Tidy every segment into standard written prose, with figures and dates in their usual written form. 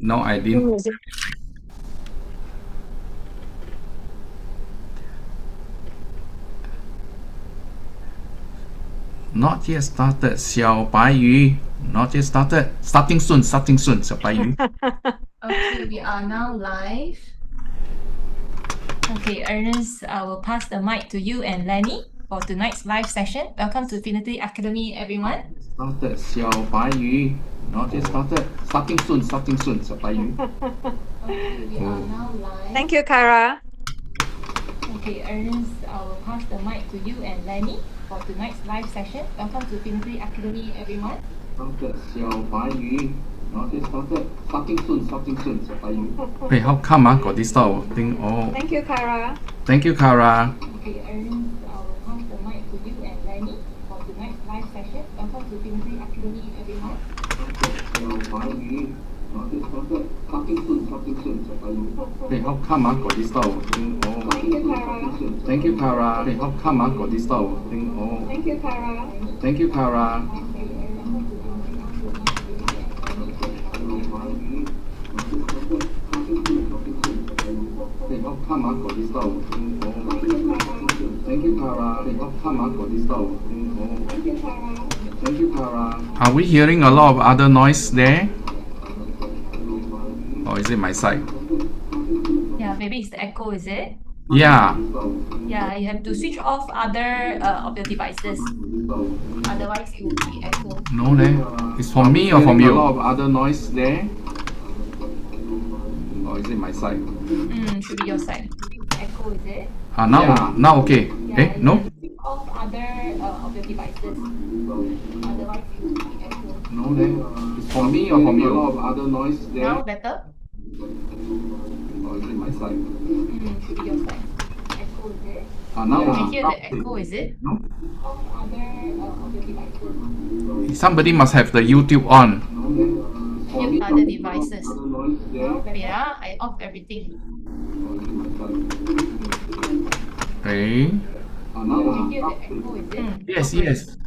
No, I didn't. Music. Not yet started. 小白鱼 not yet started. Starting soon. Starting soon. 小白鱼 Okay, we are now live. Okay, Ernest, I will pass the mic to you and Lenny for tonight's live session. Welcome to Finity Academy, everyone. started. 小白鱼 not yet started. Starting soon. Starting soon. 小白鱼 Okay, we are now live. Thank you, Kara. Okay, Ernest, I will pass the mic to you and Lenny for tonight's live session. Welcome to Finity Academy, everyone. started. 小白鱼 not yet started. Starting soon. Starting soon. 小白鱼 Hey, how come got this type of thing? Oh, Thank you, Kara. thank you, Kara. Okay, Ernest, I will pass the mic to you and Lenny for tonight's live session. Welcome to Finity Academy, everyone. 小白鱼 not yet started. Starting soon. Starting soon. 小白鱼 Hey, how come got this type of thing? Oh, Thank you, Kara. thank you, Kara. Hey, how come got this type of thing? Oh, Thank you, Kara. thank you, Kara. Hey, how come got this type of thing? Oh, thank you, Kara. Hey, how come got this type of thing? Oh, Thank you, Kara. thank you, Kara. Are we hearing a lot of other noise there? Or is it my side? Yeah, maybe it's the echo, is it? Yeah. Yeah, you have to switch off other of your devices. Otherwise, it will be echo. No, it's from me or from you? A lot of other noise there. Or is it my side? Should be your side. Echo, is it? Now okay. Yeah, you No? have to switch off other of your devices. Otherwise, it will be echo. No, it's from me or from you? A lot of other noise there. Now better? Or is it my side? Should be your side. Echo, is it? Now You can hear the echo, is it? No? Off other of your devices. Somebody must have the YouTube on. Mute other devices. There. Yeah, I off everything. Okay. You can hear the echo, is it? Yes.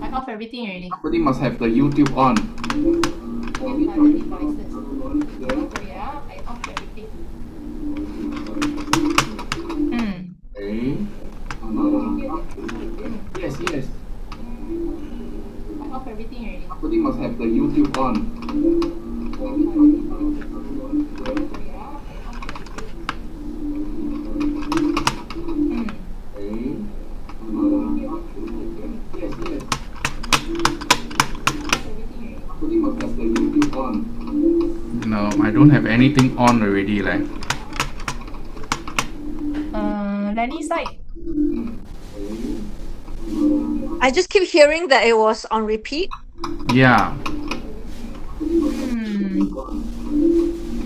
I off everything already. Somebody must have the YouTube on. Mute other devices. Yeah, I off everything. Okay. Yes. I off everything already. Somebody must have the YouTube on. Okay. Yes. Somebody must have the YouTube on. No, I don't have anything on already, like. Lenny side. I just keep hearing that it was on repeat. Yeah.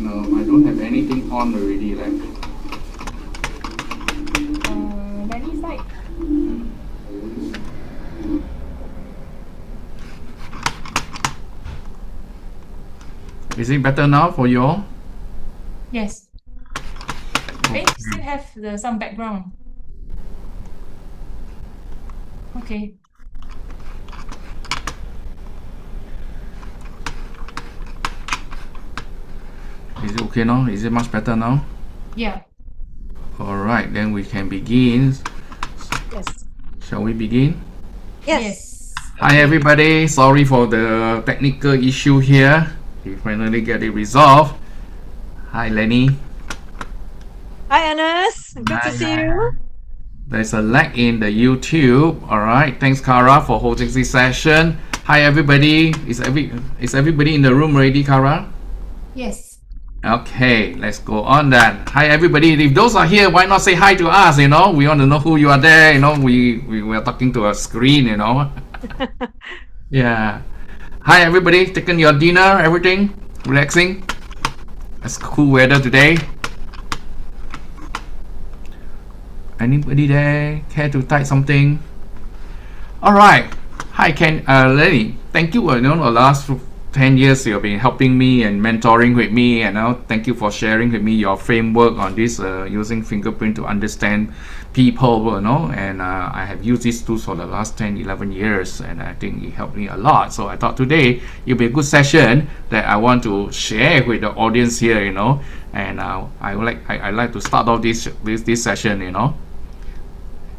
No, I don't have anything on already, like. Lenny side. Is it better now for you all? Yes. Okay, still have some background. Okay. Is it okay now? Is it much better now? Yeah. Alright, then we can begin. Yes. Shall we begin? Yes. Hi everybody, sorry for the technical issue here. We finally get it resolved. Hi Lenny. Hi, Ernest. Good to see you. There's a lag in the YouTube. Alright, thanks Kara for holding this session. Hi everybody. Is everybody in the room ready, Kara? Yes. Okay, let's go on then. Hi everybody. If those are here, why not say hi to us? We want to know who you are there. We are talking to a screen. Yeah. Hi everybody. Taking your dinner, everything, relaxing. It's cool weather today. Anybody there care to type something? All right. Hi Ken, Lenny. Thank you. The last 10 years you've been helping me and mentoring with me, and thank you for sharing with me your framework on this using fingerprint to understand people, and I have used these tools for the last 10-11 years, and I think it helped me a lot. So I thought today it'll be a good session that I want to share with the audience here, and I like to start off this session.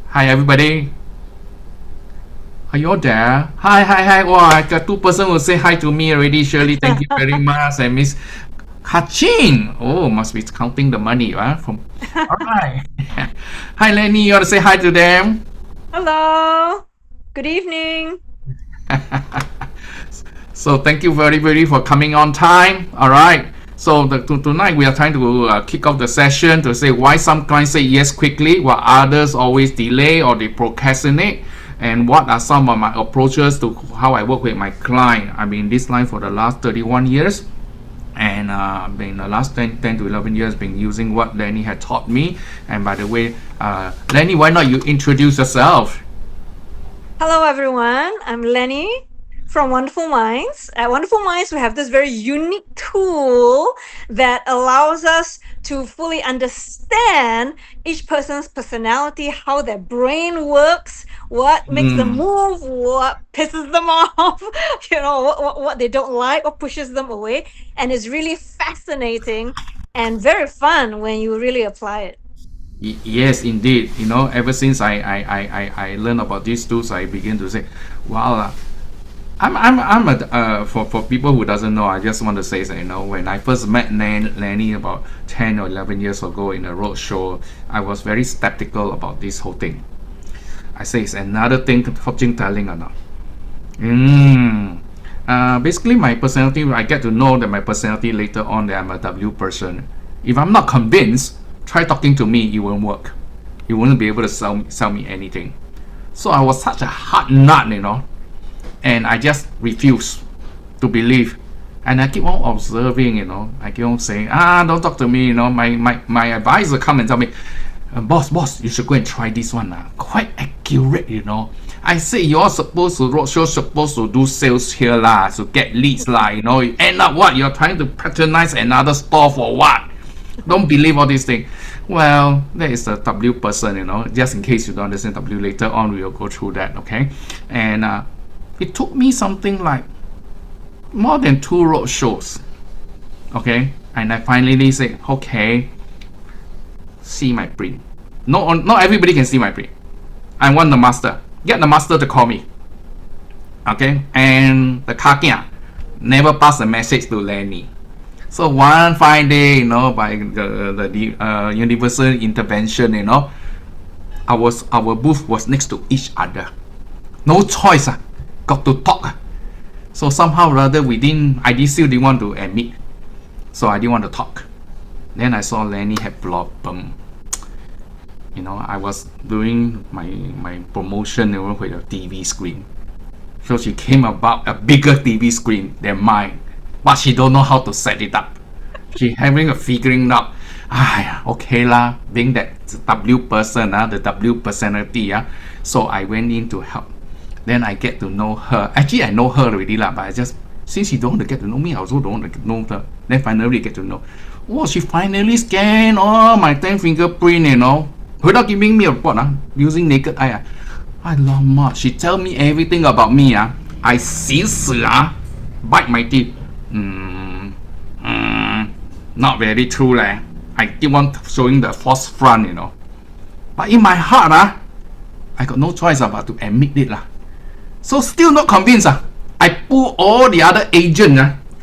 Hi everybody. Are you all there? Hi. Wow, I got 2 person who say hi to me already. Shirley, thank you very much. And Miss Kachin. Oh, must be counting the money, from all right. Hi Lenny, you want to say hi to them? Hello. Good evening. So thank you very for coming on time. All right. So tonight we are trying to kick off the session to say why some clients say yes quickly while others always delay or they procrastinate, and what are some of my approaches to how I work with my client. I've been in this line for the last 31 years, and in the last 10 to 11 years been using what Lenny had taught me. And by the way, Lenny, why not you introduce yourself? Hello, everyone. I'm Lenny from Wonderful Minds. At Wonderful Minds, we have this very unique tool that allows us to fully understand each person's personality, how their brain works, what makes them move, what pisses them off, what they don't like, what pushes them away. And it's really fascinating and very fun when you really apply it. Yes, indeed. Ever since I learned about these tools, I begin to say, wow. I'm a for people who doesn't know, I just want to say that when I first met Lenny about 10 or 11 years ago in a road show, I was very skeptical about this whole thing. I say it's another thing, fortune telling or not. Basically my personality, I get to know that my personality later on that I'm a W person. If I'm not convinced, try talking to me, it won't work. You won't be able to sell me anything. So I was such a hard nut, and I just refuse to believe. And I keep on observing, I keep on saying, don't talk to me, my advisor come and tell me, boss, you should go and try this one. Quite accurate, I say you're supposed to roadshow, supposed to do sales here to get leads you end up what? You're trying to patronize another store for what? Don't believe all these things. Well, that is a W person, just in case you don't understand W, later on we will go through that, okay? And it took me something like more than 2 road shows, okay? And I finally said, okay, see my print. Not everybody can see my print. I want the master. Get the master to call me, okay? And the kakia never pass a message to Lenny. So one fine day, by the universal intervention, our booth was next to each other. No choice, got to talk. So somehow or other I still didn't want to admit. So I didn't want to talk. Then I saw Lenny had problem. I was doing my promotion with a TV screen. So she came about a bigger TV screen than mine, but she don't know how to set it up. She having a figuring out. Okay lah, being that W person, the W personality, so I went in to help. Then I get to know her. Actually, I know her already lah, but I just, since she don't want to get to know me, I also don't want to know her. Then finally get to know. Oh, she finally scanned all my 10 fingerprint, without giving me a report, using naked eye. Alamak, she tell me everything about me, I bite my teeth. Not very true, I keep on showing the false front, But in my heart, I got no choice but to admit it, So still not convinced, I pull all the other agent,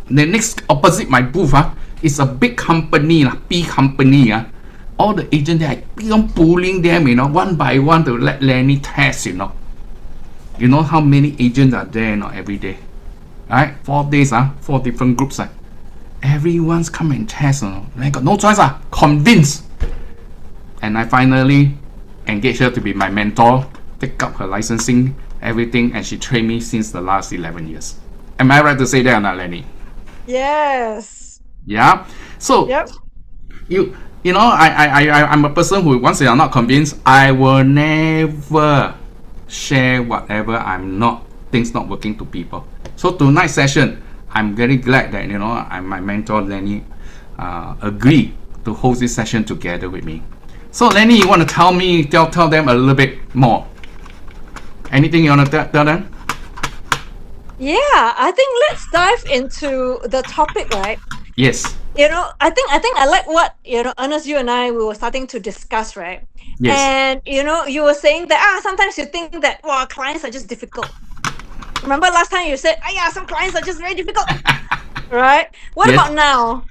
the next opposite my booth, is a big company, P company, all the agents there, I keep on pulling them, one by one to let Lenny test, You know how many agents are there, every day, right? 4 days, 4 different groups, Everyone's come and test, I got no choice, convinced. And I finally engaged her to be my mentor, take up her licensing, everything, and she trained me since the last 11 years. Am I right to say that or not, Lenny? Yes. Yeah. So, Yep. I'm a person who, once I'm not convinced, I will never share whatever things not working to people. So tonight's session, I'm very glad that my mentor Lenny agreed to host this session together with me. So Lenny, you want to tell them a little bit more? Anything you want to tell them? Yeah, I think let's dive into the topic, right? Yes. I think I like what Ernest, you and I, we were starting to discuss, right? Yes. And you were saying that sometimes you think that clients are just difficult. Remember last time you said, some clients are just very difficult, right? What Yes. about now?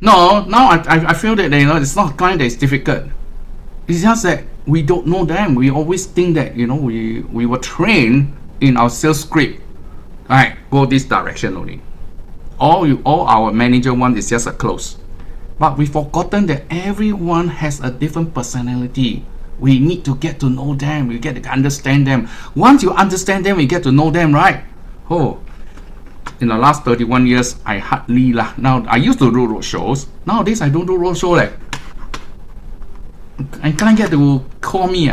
No, now I feel that it's not client that is difficult. It's just that we don't know them. We always think that we were trained in our sales script, right? Go this direction only. All our manager want is just a close, but we've forgotten that everyone has a different personality. We need to get to know them. We get to understand them. Once you understand them, we get to know them, right? In the last 31 years, I hardly now I used to do road shows. Nowadays, I don't do road show and client get to call me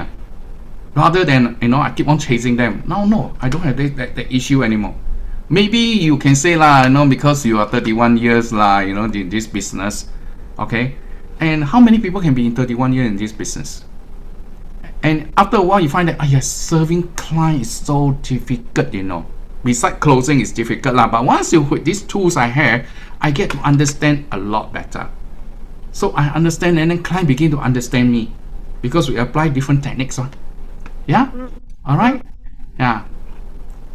rather than I keep on chasing them. Now, no, I don't have that issue anymore. Maybe you can say because you are 31 years in this business, okay? And how many people can be in 31 years in this business? And after a while, you find that serving clients is so difficult, Besides closing is difficult but once you with these tools I have, I get to understand a lot better. So I understand, and then client begin to understand me because we apply different techniques. Yeah? All right? Yeah.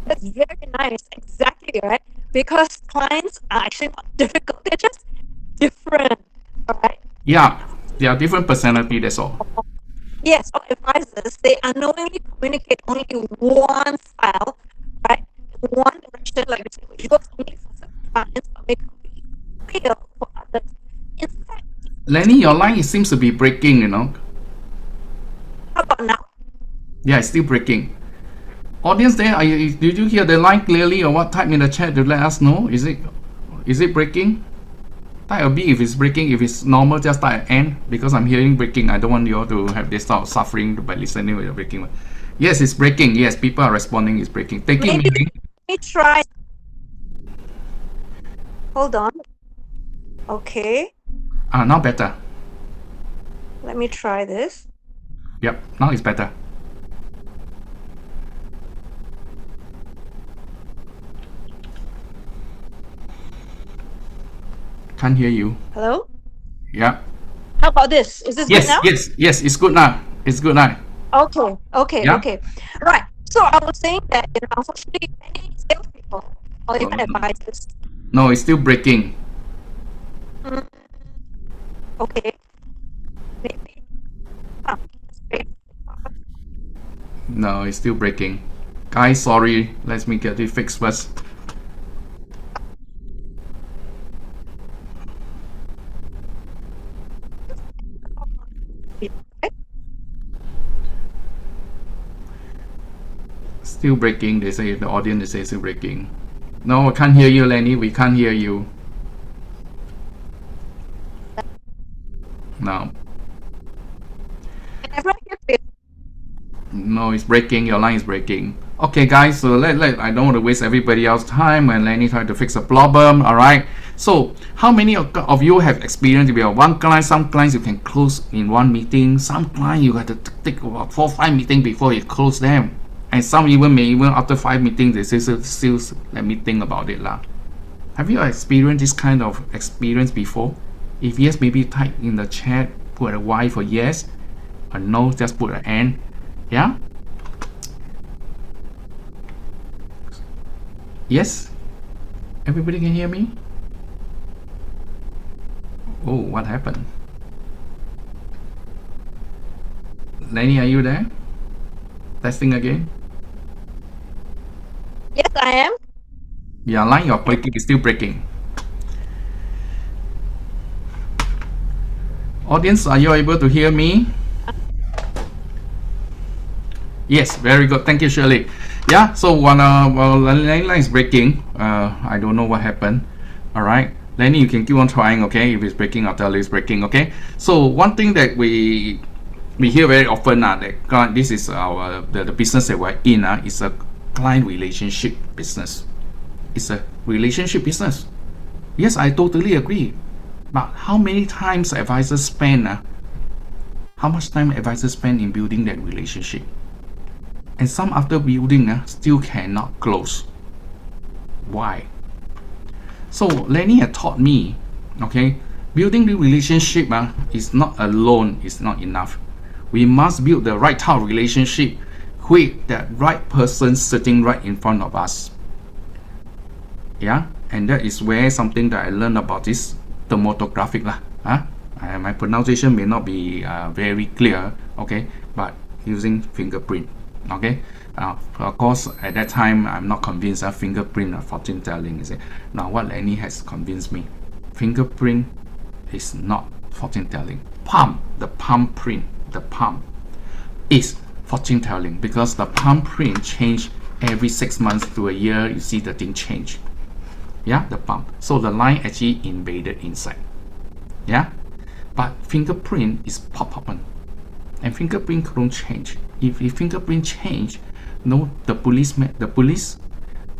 That's very nice. Exactly, right? Because clients are actually not difficult. They're just different, all right? Yeah. They are different personality, that's all. Yes, or advisors, they unknowingly communicate only one style, right? One direction, like we say, which works only for some clients, but may fail for others. In fact, Lenny, your line seems to be breaking, how about now? Yeah, it's still breaking. Audience there, did you hear the line clearly or what? Type in the chat to let us know. Is it breaking? Type a B if it's breaking. If it's normal, just type N because I'm hearing breaking. I don't want you all to have this sort of suffering by listening with the breaking. Yes, it's breaking. Yes, people are responding. It's breaking. Taking Maybe meaning. let me try. Hold on. Okay, Now better. let me try this. Yep, now it's better. Can't hear you. Hello? Yeah. How about this? Is this Yes, good now? yes, it's good now. It's good now. Okay. Yeah. Okay. Right. So I was saying that unfortunately many salespeople or even advisors. No, it's still breaking. Okay. Maybe. That's great. No, it's still breaking. Guys, sorry. Let me get it fixed first. Still breaking. They say the audience they say still breaking. No, I can't hear you, Lenny. We can't hear you. No. Everyone hear No, it's breaking. Your line is breaking. Okay, guys. So I don't want to waste everybody else's time when Lenny trying to fix a problem. All right. So, how many of you have experienced with one client? Some clients you can close in one meeting. Some clients you have to take about 4 or 5 meetings before you close them. And some even after 5 meetings they say still let me think about it lah. Have you experienced this kind of experience before? If yes, maybe type in the chat, put a Y for yes, or no, just put an N. Yeah? Yes? Everybody can hear me? Oh, what happened? Lenny, are you there? Testing again? Yes, I am. Your line, your breaking is still breaking. Audience, are you able to hear me? Yes, very good. Thank you, Shirley. Yeah, so well, Lenny line is breaking. I don't know what happened. All right, Lenny, you can keep on trying. Okay, if it's breaking, I'll tell you it's breaking. Okay. So one thing that we hear very often that this is our the business that we're in is a client relationship business. It's a relationship business. Yes, I totally agree. But how many times advisors spend? How much time advisors spend in building that relationship? And some after building still cannot close. Why? So Lenny had taught me, okay, building the relationship is not alone, is not enough. We must build the right type of relationship with that right person sitting right in front of us. Yeah, and that is where something that I learned about this thermographic my pronunciation may not be very clear, okay, but using fingerprint, okay. Of course, at that time, I'm not convinced that fingerprint or fortune telling is it. Now, what Lenny has convinced me, fingerprint is not fortune telling. The palm print, the palm is fortune telling, because the palm print change every 6 months to a year. You see the thing change. Yeah, the palm. So the line actually embedded inside. Yeah, but fingerprint is pop open, and fingerprint don't change. If fingerprint change, no, the police, the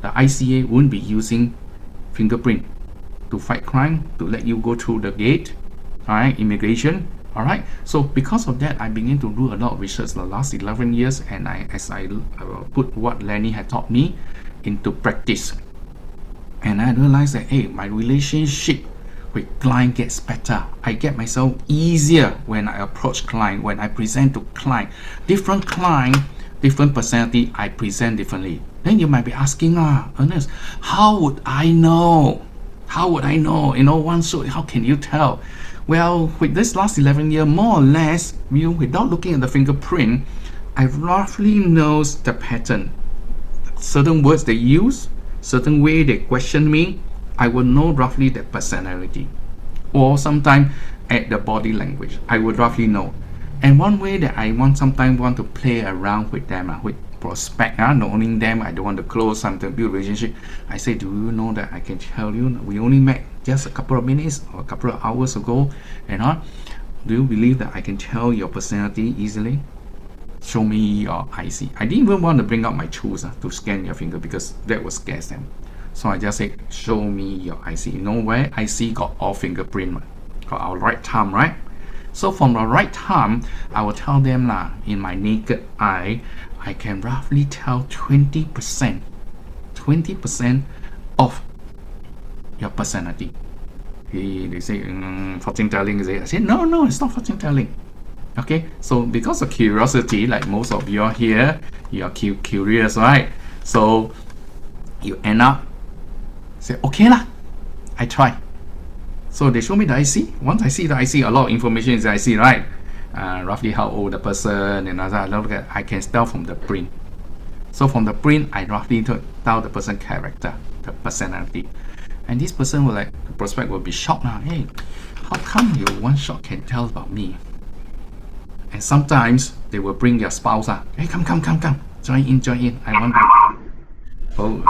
ICA won't be using fingerprint to fight crime, to let you go through the gate, all right, immigration, all right. So because of that, I began to do a lot of research the last 11 years, and as I put what Lenny had taught me into practice, and I realized that, hey, my relationship with client gets better. I get myself easier when I approach client, when I present to client. Different client, different personality, I present differently. Then you might be asking, Ernest, how would I know? How would I know? One shoot, how can you tell? Well, with this last 11 years, more or less, without looking at the fingerprint, I roughly knows the pattern. Certain words they use, certain way they question me, I will know roughly their personality. Or sometimes at the body language, I would roughly know. And one way that I sometimes want to play around with them, with prospect, knowing them, I don't want to close something, build relationship. I say, do you know that I can tell you, we only met just a couple of minutes or a couple of hours ago, do you believe that I can tell your personality easily? Show me your IC. I didn't even want to bring out my tools to scan your finger, because that would scare them. So I just say, show me your IC. You know where IC got all fingerprint, got our right thumb, right? So from the right thumb, I will tell them in my naked eye, I can roughly tell 20% of your personality. They say, fortune telling, is it? I say, no, it's not fortune telling. Okay, so because of curiosity, like most of you are here, you are curious, right? So you end up say, okay lah, I try. So they show me the IC. Once I see the IC, a lot of information is the IC, right? Roughly how old the person, and I can tell from the print. So from the print, I roughly tell the person character, the personality. And this person will the prospect will be shocked now. Hey, how come you one shot can tell about me? And sometimes they will bring their spouse. Hey, come, join in. I want to. Oh,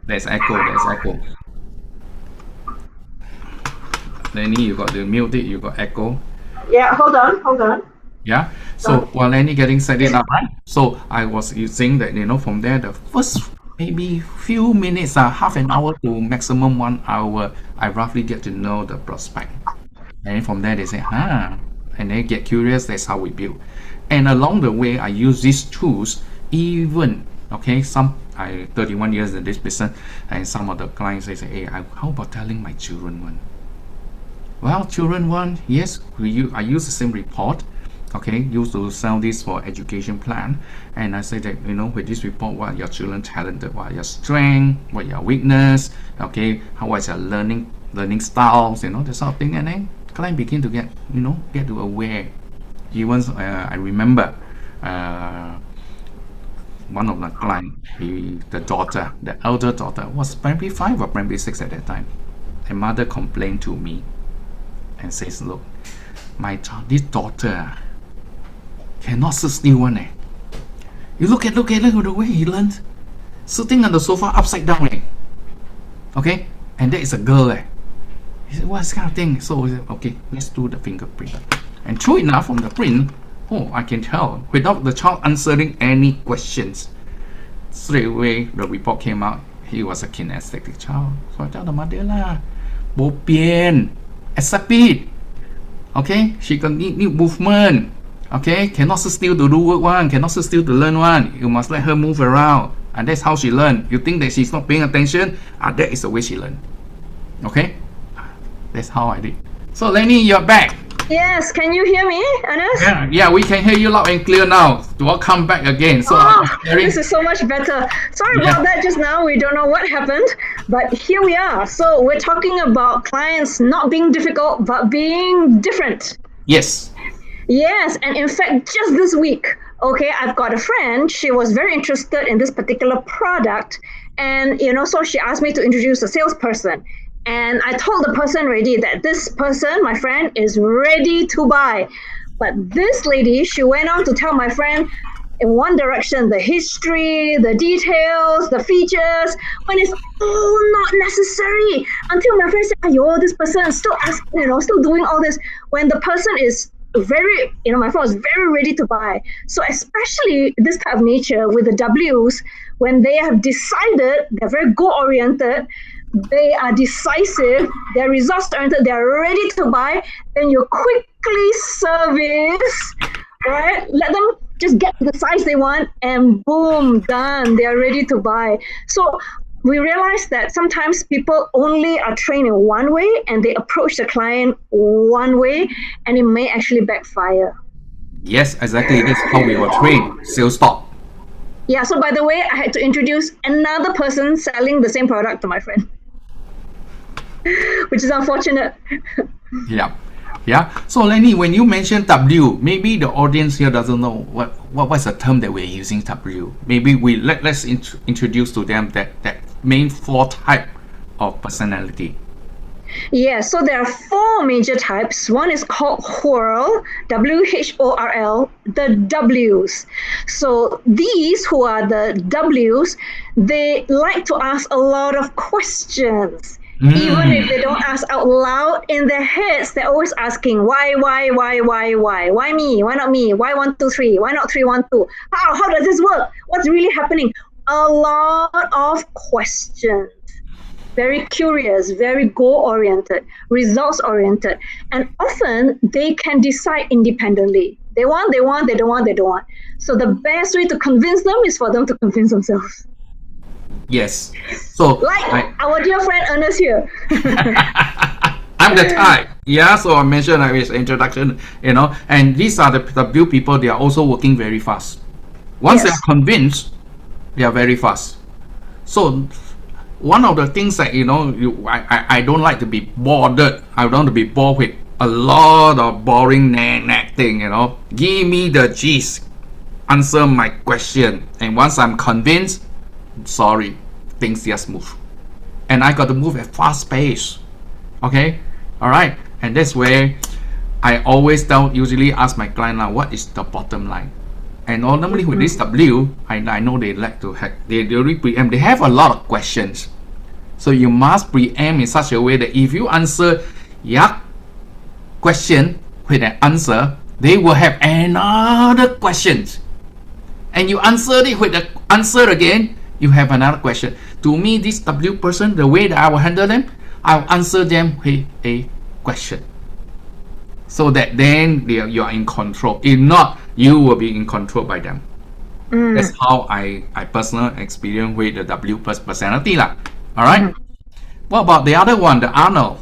there's echo. There's echo. Lenny, you got to mute it. You got echo. Yeah, hold on. Yeah. So while Lenny getting set it up, right? So I was saying that from there, the first maybe few minutes, half an hour to maximum 1 hour, I roughly get to know the prospect. And then from there they say, and they get curious. That's how we build. And along the way, I use these tools. Even I 31 years in this business, and some of the clients they say, hey, how about telling my children one? Well, children one, yes, I use the same report. Used to sell this for education plan, and I say that with this report, what are your children talented, what are your strength, what are your weakness, how is your learning styles, that sort of thing, and then client begin to get to aware. Even I remember one of the client, the elder daughter was primary 5 or primary 6 at that time. The mother complained to me and says, look, this daughter cannot sit still one. You look at the way he learns, sitting on the sofa upside down. Okay, and that is a girl. He said, what's kind of thing? So we said, okay, let's do the fingerprint. And true enough, from the print, I can tell without the child answering any questions. Straight away, the report came out. he was a kinesthetic child. So I tell the mother lah, bo pian, accept it. Okay, she can need movement. Okay, cannot sit still to do work one, cannot sit still to learn one. You must let her move around, and that's how she learn. You think that she's not paying attention? That is the way she learn. Okay, that's how I did. So Lenny, you're back. Yes, can you hear me, Ernest? Yeah, we can hear you loud and clear now. Welcome back again. So This is so much better. Sorry about that just now. We don't know what happened, but here we are. So we're talking about clients not being difficult, but being different. Yes. Yes, and in fact, just this week, okay, I've got a friend. She was very interested in this particular product, and so she asked me to introduce a salesperson. And I told the person already that this person, my friend, is ready to buy. But this lady, she went on to tell my friend in one direction, the history, the details, the features, when it's all not necessary. Until my friend said, "Ayo, this person is still asking, still doing all this," when the person is very, my friend was very ready to buy. So especially this type of nature with the W's, when they have decided, they're very goal-oriented, they are decisive, they're results-oriented, they're ready to buy, then you quickly service, right? Let them just get the size they want, and boom, done. They're ready to buy. So we realize that sometimes people only are trained in one way, and they approach the client one way, and it may actually backfire. Yes, exactly. That's how we were trained. Sales talk. Yeah, so by the way, I had to introduce another person selling the same product to my friend, which is unfortunate. Yeah. So Lenny, when you mention W, maybe the audience here doesn't know what's the term that we're using W. Maybe let's introduce to them that main 4 type of personality. Yeah, so there are 4 major types. One is called WHORL, WHORL, the W's. So these who are the W's, they like to ask a lot of questions. Even if they don't ask out loud in their heads, they're always asking why? Why me? Why not me? Why 1, 2, 3? Why not 3, 1, 2? How does this work? What's really happening? A lot of questions. Very curious, very goal-oriented, results-oriented, and often they can decide independently. They want, they don't want, they don't want. So the best way to convince them is for them to convince themselves. Yes. So like our dear friend Ernest here. I'm the type. Yeah, so I mentioned in his introduction, and these are the W people. They are also working very fast. Once they are convinced, they are very fast. So one of the things that I don't like to be bothered. I don't want to be bored with a lot of boring nag thing. Give me the gist, answer my question, and once I'm convinced, sorry, things just move, and I got to move at fast pace. Okay, all right, and that's where I always usually ask my client now, what is the bottom line? And normally with this W, I know they like to have, they already preempt. They have a lot of questions, so you must preempt in such a way that if you answer question with an answer, they will have another question, and you answered it with the answer again. You have another question. To me, this W person, the way that I will handle them, I'll answer them with a question, so that then you are in control. If not, you will be in control by them. That's how I personal experience with the W plus personality lah. All right. What about the other one, the Arnold?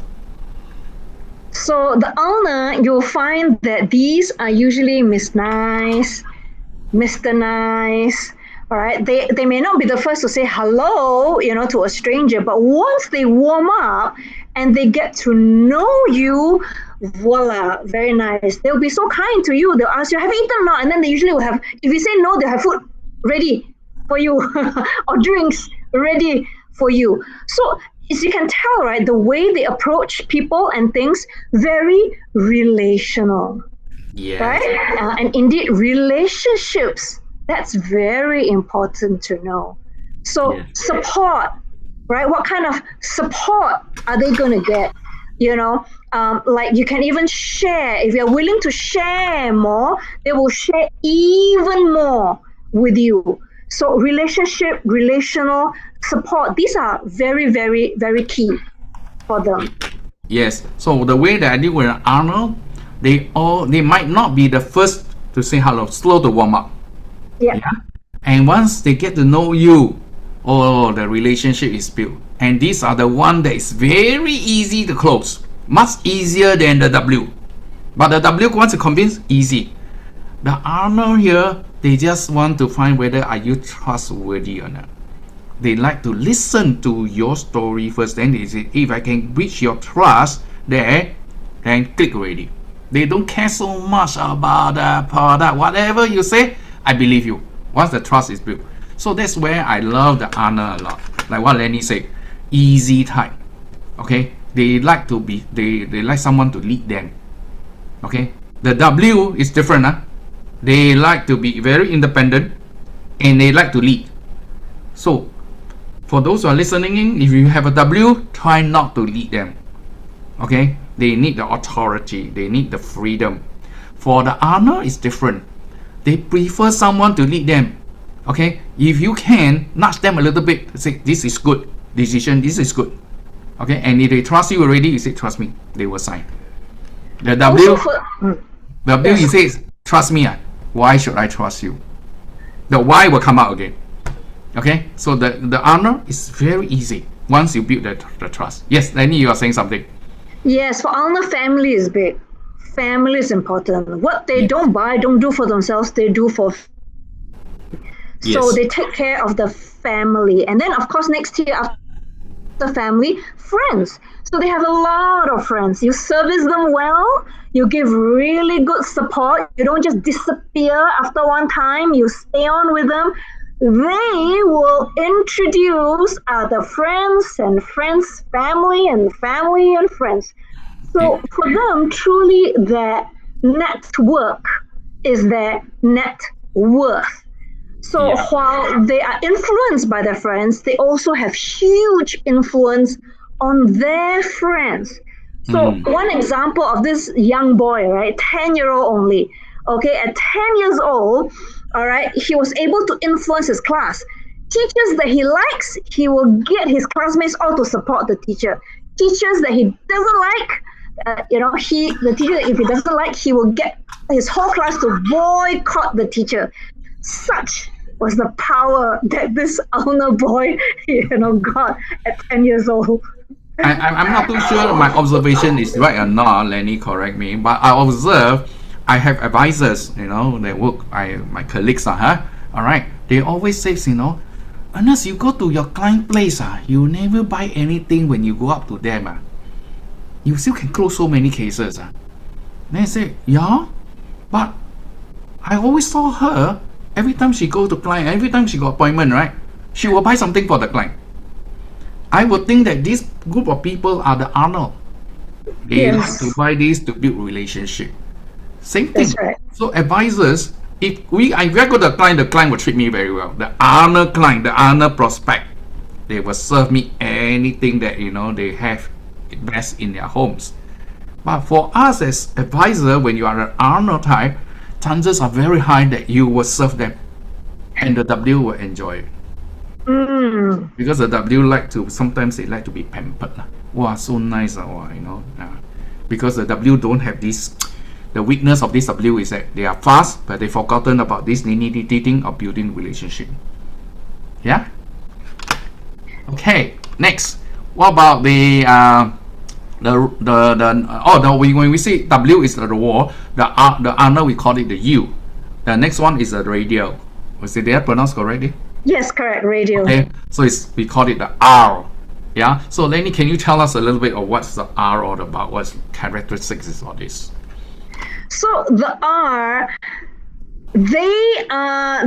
So the owner, you'll find that these are usually Miss Nice, Mr. Nice. All right, they may not be the first to say hello, to a stranger, but once they warm up and they get to know you, voila, very nice. They'll be so kind to you. They'll ask you, have you eaten or not? And then they usually will have, if you say no, they'll have food ready for you or drinks ready for you. So as you can tell, right, the way they approach people and things, very relational. Yeah. Right? And indeed, relationships, that's very important to know. So support, right? What kind of support are they going to get? Like you can even share. If you're willing to share more, they will share even more with you. So relational, support. These are very, very, very key for them. Yes. So the way that I deal with Arnold, they might not be the first to say hello, slow to warm up. Yeah. And once they get to know you, the relationship is built. And these are the one that is very easy to close, much easier than the W. But the W, once you convince, easy. The Arnold here, they just want to find whether are you trustworthy or not. They like to listen to your story first, then they say, if I can reach your trust there, then click already. They don't care so much about the product. Whatever you say, I believe you. Once the trust is built. So that's where I love the Arnold a lot. Like what Lenny said, easy type. Okay, they like to be, they like someone to lead them. Okay, the W is different. They like to be very independent and they like to lead. So for those who are listening in, if you have a W, try not to lead them. Okay, they need the authority, they need the freedom. For the Arnold, it's different. They prefer someone to lead them. Okay, if you can nudge them a little bit, say this is good decision, this is good. Okay, and if they trust you already, you say trust me, they will sign. The W, you say trust me. Why should I trust you? The why will come out again. Okay, so the Arnold is very easy once you build the trust. Yes, Lenny, you are saying something. Yes, for Arnold, family is big. Family is important. What they don't do for themselves, they do for. So they take care of the family, and then of course next year after family, friends. So they have a lot of friends. You service them well. You give really good support. You don't just disappear after one time. You stay on with them. They will introduce other friends and friends, family and family and friends. So for them, truly their network is their net worth. So while they are influenced by their friends, they also have huge influence on their friends. So one example of this young boy, right, 10-year-old only, okay, at 10 years old, all right, he was able to influence his class. Teachers that he likes, he will get his classmates all to support the teacher. Teachers that he doesn't like, the teacher, if he doesn't like, he will get his whole class to boycott the teacher. Such was the power that this Arnold boy, got at 10 years old. I'm not too sure my observation is right or not, Lenny, correct me, but I observe I have advisors, they work, my colleagues, all right, they always say, unless you go to your client place, you never buy anything when you go up to them, you still can close so many cases. Then I say, yeah, but I always saw her, every time she go to client, every time she got appointment, right, she will buy something for the client. I would think that this group of people are the Arnold. They like to buy this to build relationship. Same thing. That's right. So advisors, if I go to the client will treat me very well. The Arnold client, the Arnold prospect, they will serve me anything that they have best in their homes. But for us as advisor, when you are an Arnold type, chances are very high that you will serve them, and the W will enjoy it. Because the W sometimes they like to be pampered. Wow, so nice. Because the W don't have this. The weakness of this W is that they are fast, but they've forgotten about this nitty-gritty thing of building relationship. Yeah. Okay. Next, what about when we say W is the wall, the Arnold we call it the U. The next one is the radio. Was it there pronounced correctly? Yes, correct, radio. Okay, so we call it the R. Yeah. So Lenny, can you tell us a little bit of what's the R all about? What's characteristics is all this? So the R, they are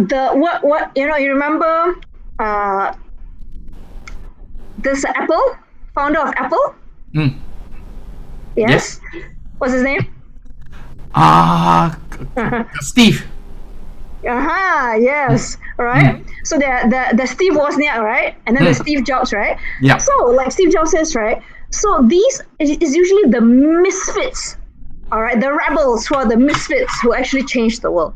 you remember this Apple, founder of Apple? Yes. What's his name? Steve. Yes. Right. So the Steve Wozniak, right? And then the Steve Jobs, right? Yeah. So like Steve Jobs says, right? So these is usually the misfits, all right, the rebels who are the misfits who actually change the world.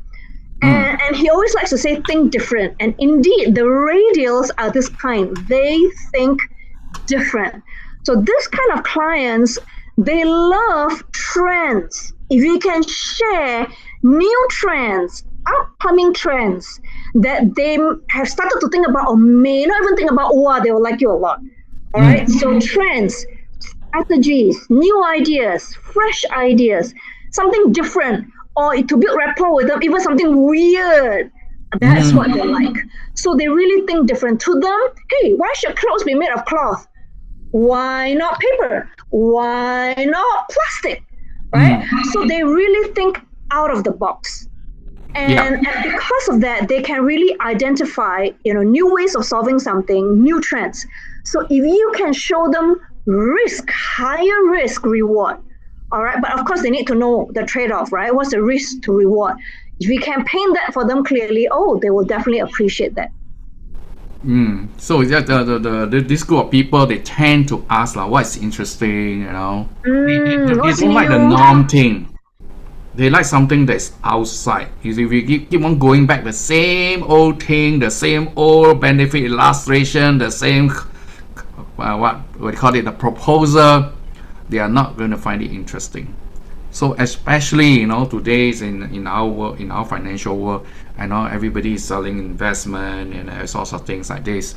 And he always likes to say, think different. And indeed, the radials are this kind. They think different. So this kind of clients, they love trends. If you can share new trends, upcoming trends that they have started to think about or may not even think about, wow, they will like you a lot. All right. So trends, strategies, new ideas, fresh ideas, something different, or to build rapport with them, even something weird. That's what they like. So they really think different. To them, hey, why should clothes be made of cloth? Why not paper? Why not plastic? Right? So they really think out of the box. And because of that, they can really identify, new ways of solving something, new trends. So if you can show them higher risk reward, all right, but of course they need to know the trade-off, right? What's the risk to reward? If we can paint that for them clearly, they will definitely appreciate that. So this group of people, they tend to ask what's interesting, they don't like the norm thing. They like something that's outside. If we keep on going back the same old thing, the same old benefit illustration, the same what we call it, the proposal, they are not going to find it interesting. So especially today's in our world, in our financial world, I know everybody is selling investment and all sorts of things like this.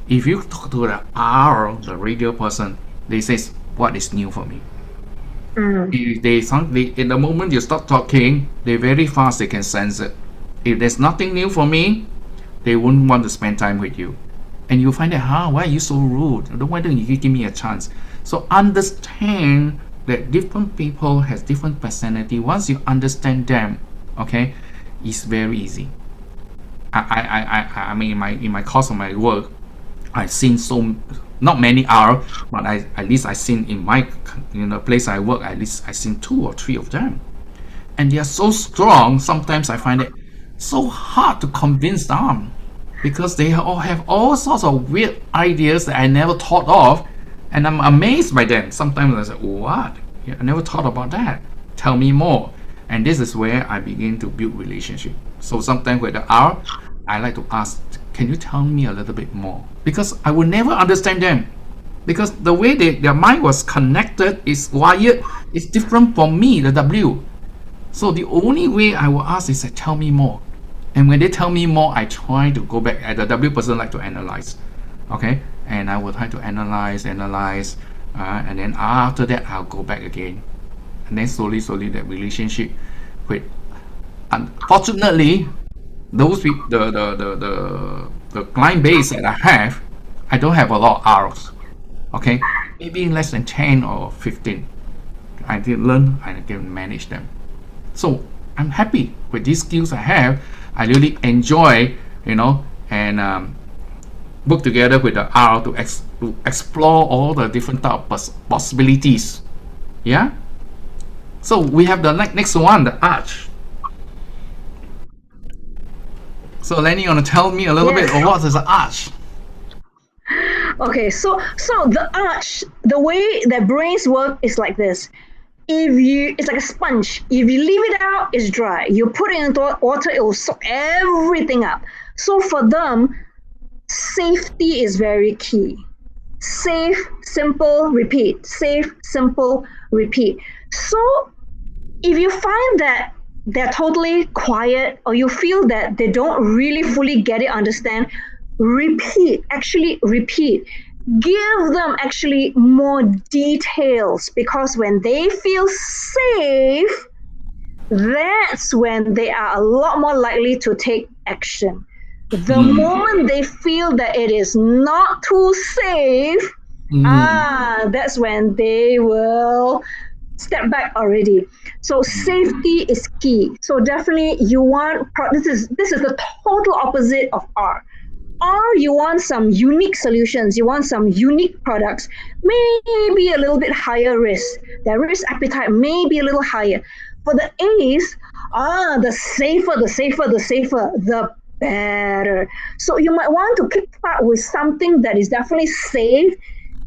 If you talk to the radio person, they say, what is new for me? If in the moment you start talking, they very fast, they can sense it. If there's nothing new for me, they won't want to spend time with you. And you find out, why are you so rude? Why don't you give me a chance? So understand that different people has different personality. Once you understand them, okay, it's very easy. I mean, in my course of my work, I've seen not many are, but at least I've seen in my place I work, at least I've seen 2 or 3 of them, and they are so strong. Sometimes I find it so hard to convince them because they all have all sorts of weird ideas that I never thought of, and I'm amazed by them. Sometimes I say, what? I never thought about that. Tell me more. And this is where I begin to build relationship. So sometimes with the R, I like to ask, can you tell me a little bit more? Because I will never understand them. Because the way their mind was connected, is wired, is different from me, the W. So the only way I will ask is, tell me more. And when they tell me more, I try to go back. The W person like to analyze. Okay? And I will try to analyze. And then after that, I'll go back again. And then slowly that relationship with, unfortunately, those people, the client base that I have, I don't have a lot of R's. Okay, maybe less than 10 or 15. I did learn, I can manage them. So I'm happy with these skills I have. I really enjoy, and work together with the R to explore all the different type of possibilities. Yeah. So we have the next one, the arch. So Lenny, you want to tell me a little bit of what is an arch? Okay, so the arch, the way that brains work is like this. It's like a sponge. If you leave it out, it's dry. You put it into water, it will soak everything up. So for them, safety is very key. Safe, simple, repeat. Safe, simple, repeat. So if you find that they're totally quiet, or you feel that they don't really fully get it, understand, repeat. Give them actually more details, because when they feel safe, that's when they are a lot more likely to take action. The moment they feel that it is not too safe, that's when they will step back already. So safety is key. So definitely you want, this is the total opposite of R. Or you want some unique solutions, you want some unique products, maybe a little bit higher risk. Their risk appetite may be a little higher. For the A's, the safer, the better. So you might want to kickstart with something that is definitely safe,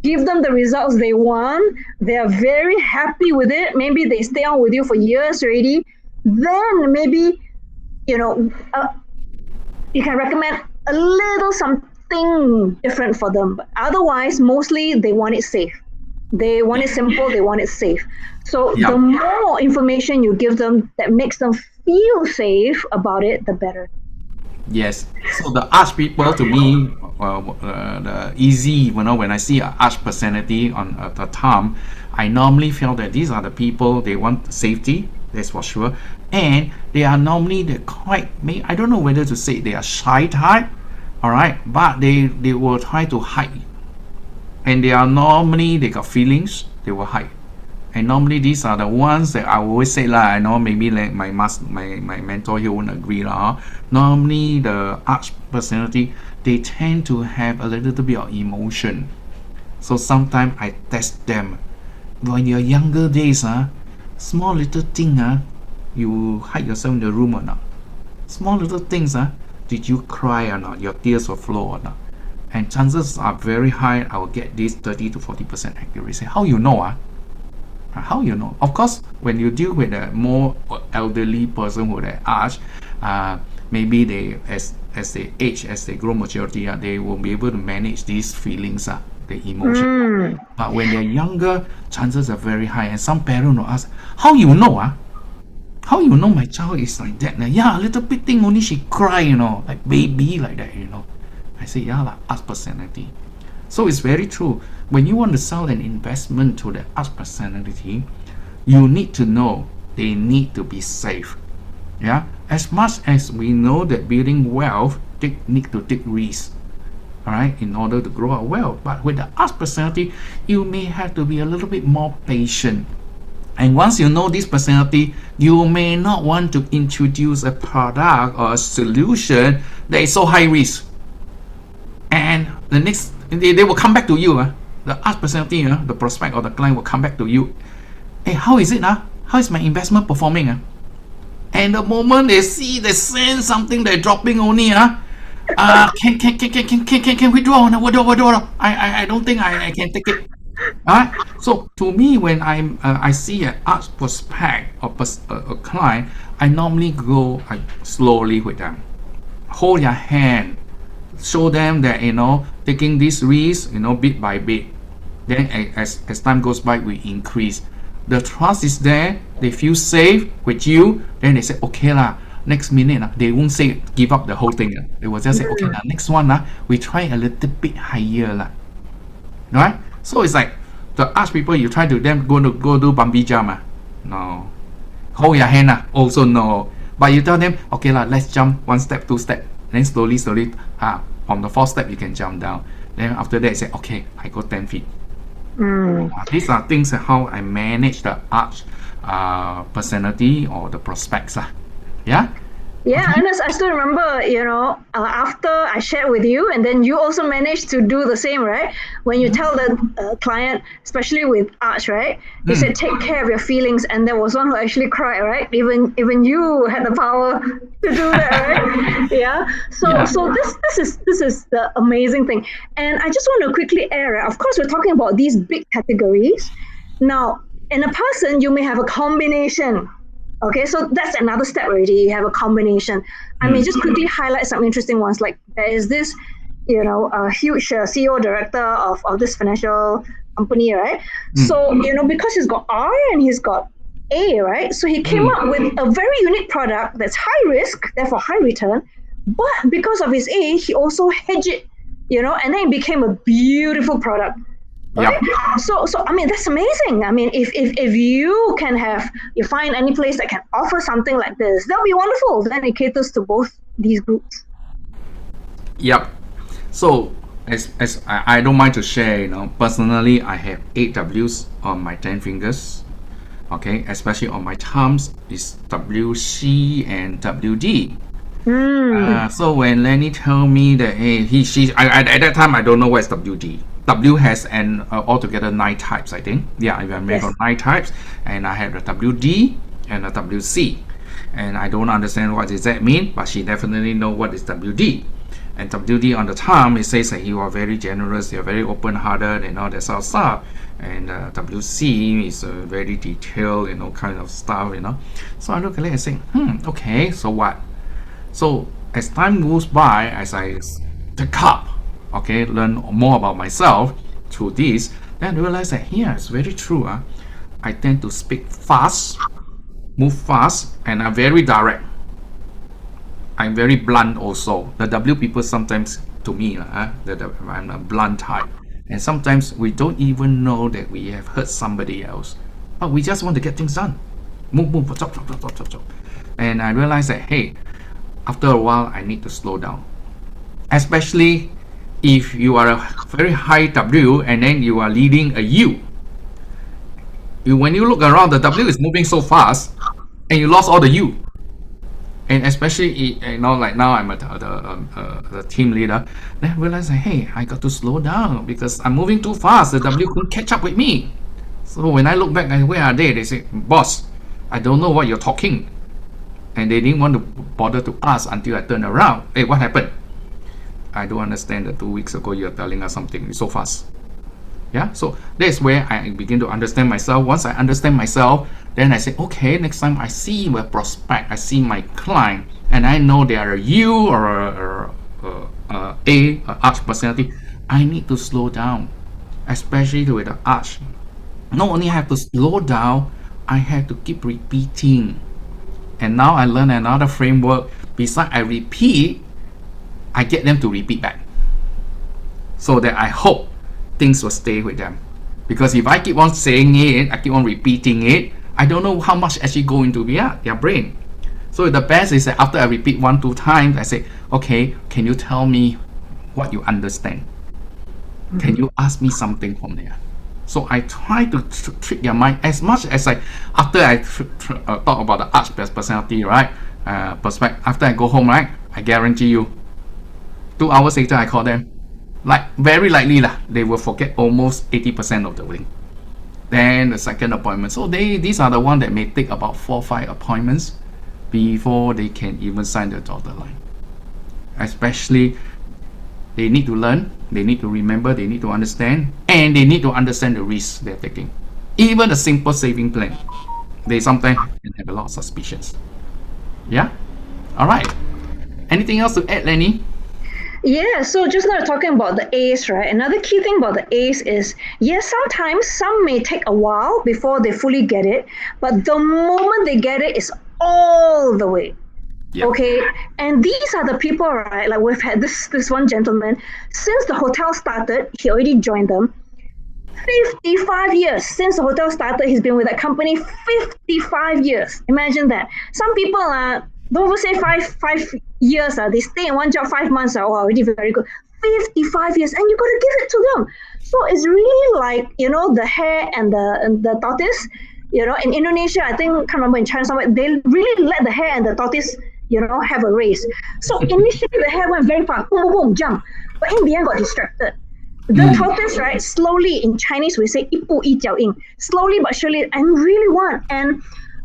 give them the results they want, they're very happy with it, maybe they stay on with you for years already, then maybe you know, you can recommend a little something different for them. But otherwise, mostly they want it safe. They want it simple, they want it safe. So Yeah. the more information you give them that makes them feel safe about it, the better. Yes. So the arch people, to me, the easy, when I see an arch personality on the term, I normally feel that these are the people, they want safety, that's for sure. And they are normally I don't know whether to say they are shy type, all right, but they will try to hide. And they got feelings, they will hide. And normally these are the ones that I always say I know maybe like my mentor here won't agree Normally the arch personality, they tend to have a little bit of emotion. So sometimes I test them. When your younger days, small little thing, you hide yourself in the room or not? Small little things, did you cry or not? Your tears will flow or not? And chances are very high I will get this 30 to 40% accuracy. How you know? How you know? Of course, when you deal with a more elderly person who they arch, maybe they as they age, as they grow maturity, they will be able to manage these feelings, the emotion. But when they're younger, chances are very high. And some parent will ask, how you know? How you know my child is like that? Yeah, a little bit thing only she cry, like baby like that, I say, yeah, arch personality. So it's very true. When you want to sell an investment to the arch personality, you need to know they need to be safe. Yeah, as much as we know that building wealth need to take risks, all right, in order to grow our wealth. But with the arch personality, you may have to be a little bit more patient. And once you know this personality, you may not want to introduce a product or a solution that is so high risk. And the next, they will come back to you. The arch personality, the prospect or the client will come back to you. Hey, how is it? How is my investment performing? And the moment they sense something they're dropping only. Can withdraw? Withdraw. I don't think I can take it. So to me, when I see an arch prospect or a client, I normally I slowly with them, hold their hand, show them that taking this risk, bit by bit. Then as time goes by, we increase. The trust is there. They feel safe with you. Then they say, okay lah. Next minute, they won't say give up the whole thing. They will just say, okay lah. Next one we try a little bit higher lah. Right? So it's like the arch people, you try to them go do bungee jump. No. Hold your hand also no. But you tell them, okay lah, let's jump 1 step, 2 step. Then slowly, on the 4th step you can jump down. Then after that, you say, okay, I go 10 feet. These are things how I manage the arch personality or the prospects. Yeah. Yeah, Ernest, I still remember, after I shared with you, and then you also managed to do the same, right? When you tell the client, especially with arch, right? You said, take care of your feelings, and there was one who actually cried, right? Even you had the power to do that, right? Yeah. So this is the amazing thing. And I just want to quickly air, of course, we're talking about these big categories. Now, in a person, you may have a combination. Okay, so that's another step already. You have a combination. I may just quickly highlight some interesting ones. Like there is this, a huge CEO director of this financial company, right? So, because he's got R and he's got A, right? So he came up with a very unique product that's high risk, therefore high return. But because of his A, he also hedged it, and then it became a beautiful product. Right? Yep. So I mean that's amazing. I mean if you find any place that can offer something like this, that'll be wonderful. Then it caters to both these groups. Yep. So as I don't mind to share, personally I have 8 W's on my 10 fingers. Okay, especially on my thumbs is WC and WD. So when Lenny told me that at that time I don't know what's WD. W has altogether 9 types, I think. Yeah, I remember 9 types, and I have the WD and the WC, and I don't understand what does that mean, but she definitely know what is WD. And WD on the thumb, it says that you are very generous, you're very open-hearted, and all that sort of stuff. And WC is very detailed, kind of stuff, So I look at it and say, okay, so what? So as time goes by, as I pick up, okay, learn more about myself through this, then I realize that it's very true. I tend to speak fast, move fast, and I'm very direct. I'm very blunt also. The W people sometimes, to me, that I'm a blunt type. And sometimes we don't even know that we have hurt somebody else. But we just want to get things done. Move, chop. And I realized that, hey, after a while, I need to slow down. Especially if you are a very high W and then you are leading a U. When you look around, the W is moving so fast and you lost all the U. And especially, like now I'm the team leader, then I realize, hey, I got to slow down because I'm moving too fast. The W couldn't catch up with me. So when I look back, where are they? They say, boss, I don't know what you're talking. And they didn't want to bother to ask until I turn around. Hey, what happened? I don't understand that 2 weeks ago you're telling us something so fast. Yeah, so that's where I begin to understand myself. Once I understand myself, then I say, okay, next time I see my prospect, I see my client, and I know they are a U or a arch personality, I need to slow down, especially with the arch. Not only have to slow down, I have to keep repeating. And now I learn another framework. Besides I repeat, I get them to repeat back. So that I hope things will stay with them. Because if I keep on saying it, I keep on repeating it, I don't know how much actually go into their brain. So the best is that after I repeat 1-2 times, I say, okay, can you tell me what you understand? Can you ask me something from there? So I try to trick their mind as much as after I talk about the arch personality, right? Perspective. After I go home, right? I guarantee you, 2 hours later, I call them. Very likely they will forget almost 80% of the thing. Then the second appointment. So these are the ones that may take about 4 or 5 appointments before they can even sign the dotted line. Especially, they need to learn, they need to remember, they need to understand, and they need to understand the risks they're taking. Even a simple saving plan, they sometimes can have a lot of suspicions. Yeah? All right. Anything else to add, Lenny? Yeah, so just now talking about the A's, right? Another key thing about the A's is, yes, sometimes some may take a while before they fully get it, but the moment they get it, it's all the way. Yep. Okay, and these are the people, right? Like we've had this one gentleman, since the hotel started, he already joined them. 55 years since the hotel started, he's been with that company 55 years. Imagine that. Some people don't even say five years, they stay in one job 5 months, already very good. 55 years, and you got to give it to them. So it's really like, the hare and the tortoise. In Indonesia, I think, can't remember, in China somewhere, they really let the hare and the tortoise have a race. So initially the hare went very fast, boom, boom, boom, jump. But in the end got distracted. The tortoise, right, slowly, in Chinese we say 一步一脚印, slowly but surely, and really won. And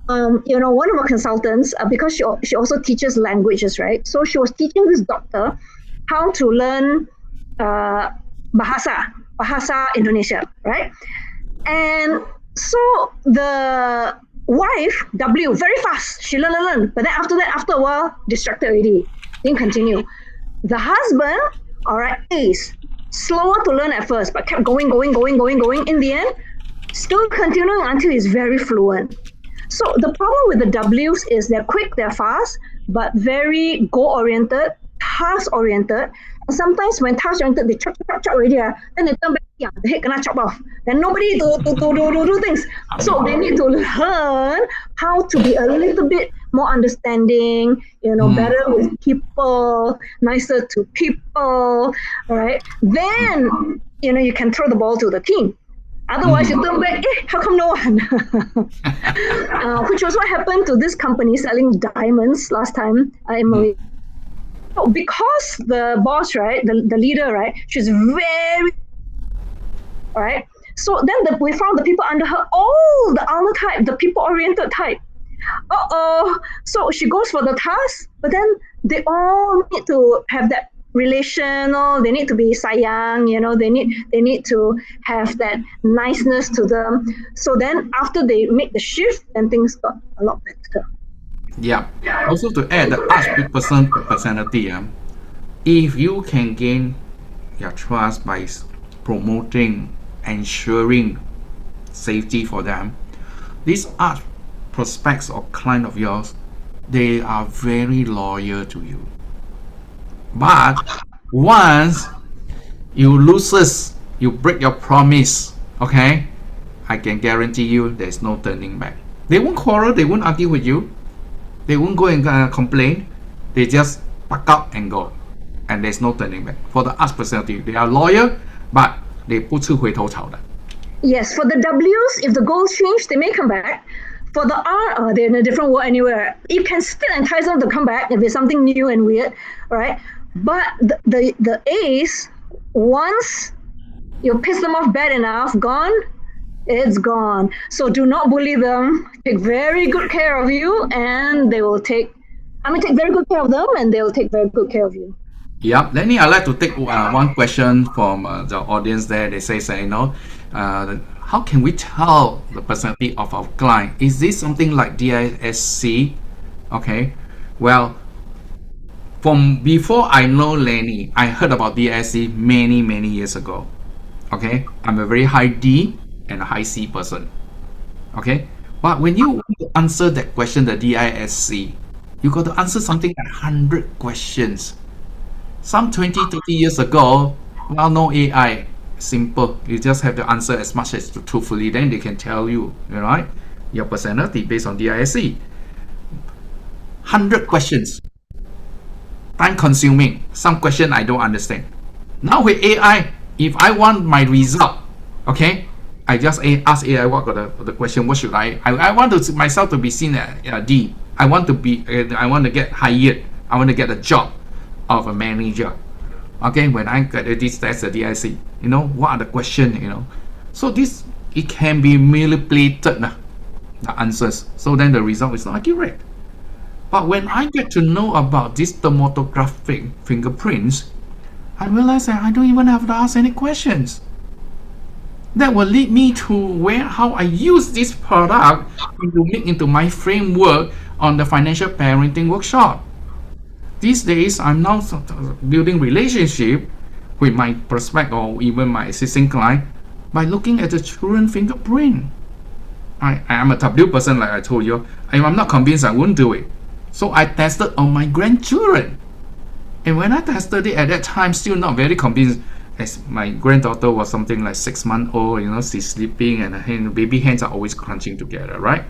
one of our consultants, because she also teaches languages, right? So she was teaching this doctor how to learn bahasa Indonesia, right? And so the wife, W, very fast. She learn. But then after a while, distracted already. Didn't continue. The husband, all right, is slower to learn at first, but kept going. In the end, still continuing until he's very fluent. So the problem with the W's is they're quick, they're fast, but very goal-oriented, task-oriented. And sometimes when task-oriented, they chop already, then they turn back, the head gonna chop off. Then nobody to do things. So they need to learn how to be a little bit more understanding, better with people, nicer to people, right? Then, you can throw the ball to the team. Otherwise, you turn back, how come no one? Which was what happened to this company selling diamonds last time in Malaysia. So because the boss, right, the leader, right, she's very, right? So then we found the people under her, all the other type, the people-oriented type. So she goes for the task, but then they all need to have that relational, they need to be sayang, they need to have that niceness to them. So then after they make the shift, then things got a lot better. Yeah. Also to add the arts personality, if you can gain their trust by promoting, ensuring safety for them, these art prospects or client of yours, they are very loyal to you. But once you loses, you break your promise, okay, I can guarantee you there's no turning back. They won't quarrel, they won't argue with you, they won't go and complain, they just pack up and go, and there's no turning back. For the arts personality, they are loyal, but they 不吃回头草的。 Yes, for the W's, if the goals change, they may come back. For the R, they're in a different world anywhere. You can still entice them to come back if it's something new and weird, right? But the A's, once you piss them off bad enough, gone, it's gone. So do not bully them. Take very good care of you, and they will take very good care of them, and they will take very good care of you. Yeah, Lenny, I'd like to take one question from the audience there. They say, how can we tell the personality of our client? Is this something like DISC? Okay, well, from before I know Lenny, I heard about DISC many years ago. Okay, I'm a very high D and a high C person. Okay, but when you want to answer that question, the DISC, you got to answer something like 100 questions. Some 20-30 years ago, well, no AI, simple. You just have to answer as much as truthfully, then they can tell you, right, your personality based on DISC. 100 questions, time consuming. Some question I don't understand. Now with AI, if I want my result, okay, I just ask AI what got the question. What should I want to myself to be seen at D. I want to get hired. I want to get a job of a manager. Okay, when I get this, that's the DIC. What are the questions? So this, it can be manipulated, the answers. So then the result is not accurate. But when I get to know about these thermographic fingerprints, I realize that I don't even have to ask any questions. That will lead me to how I use this product into my framework on the financial parenting workshop. These days, I'm now building relationship with my prospect or even my existing client by looking at the children fingerprint. I am a W person, like I told you. If I'm not convinced, I won't do it. So I tested on my grandchildren. And when I tested it at that time, still not very convinced, as my granddaughter was something like 6 months old, she's sleeping and her baby hands are always crunching together, right?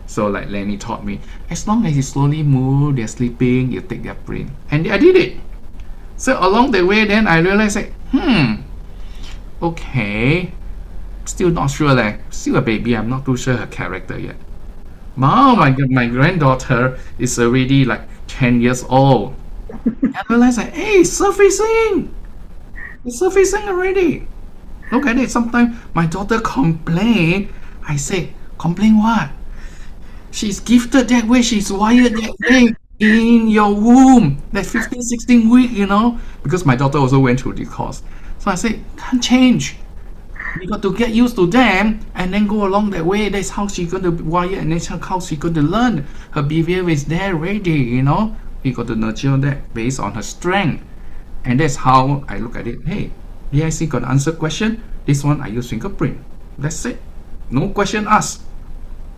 So like Lenny taught me, as long as you slowly move, they're sleeping, you take their print. And I did it. So along the way, then I realized, okay, still not sure, still a baby, I'm not too sure her character yet. Now my granddaughter is already like 10 years old. I realized, hey, it's surfacing already. Look at it. Sometimes my daughter complain. I say, complain what? She's gifted that way, she's wired that way in your womb, that 15, 16 week, because my daughter also went through the course. So I say, can't change. You got to get used to them and then go along that way. That's how she's going to wire, and that's how she's going to learn. Her behavior is there already, You got to nurture that based on her strength. And that's how I look at it. Hey, DIC got to answer question. This one I use fingerprint. That's it. No question asked.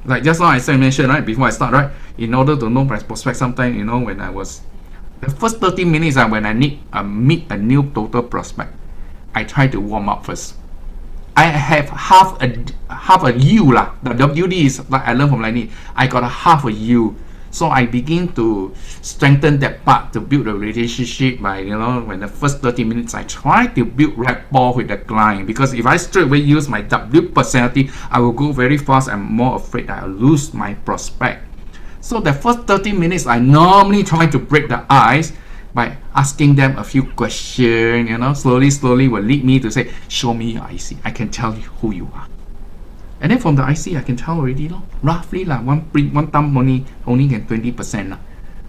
Like just now I mentioned, right, before I start, right, in order to know my prospect, sometimes, when I was, the first 30 minutes when I meet a new total prospect, I try to warm up first. I have half a U lah. The WD is like I learned from Lenny. I got a half a U. So I begin to strengthen that part to build a relationship by, when the first 30 minutes I try to build rapport with the client. Because if I straight away use my W personality, I will go very fast. I'm more afraid I'll lose my prospect. So the first 30 minutes, I normally try to break the ice by asking them a few questions, slowly will lead me to say, show me your IC. I can tell you who you are. And then from the IC, I can tell already, roughly one thumb only can 20%.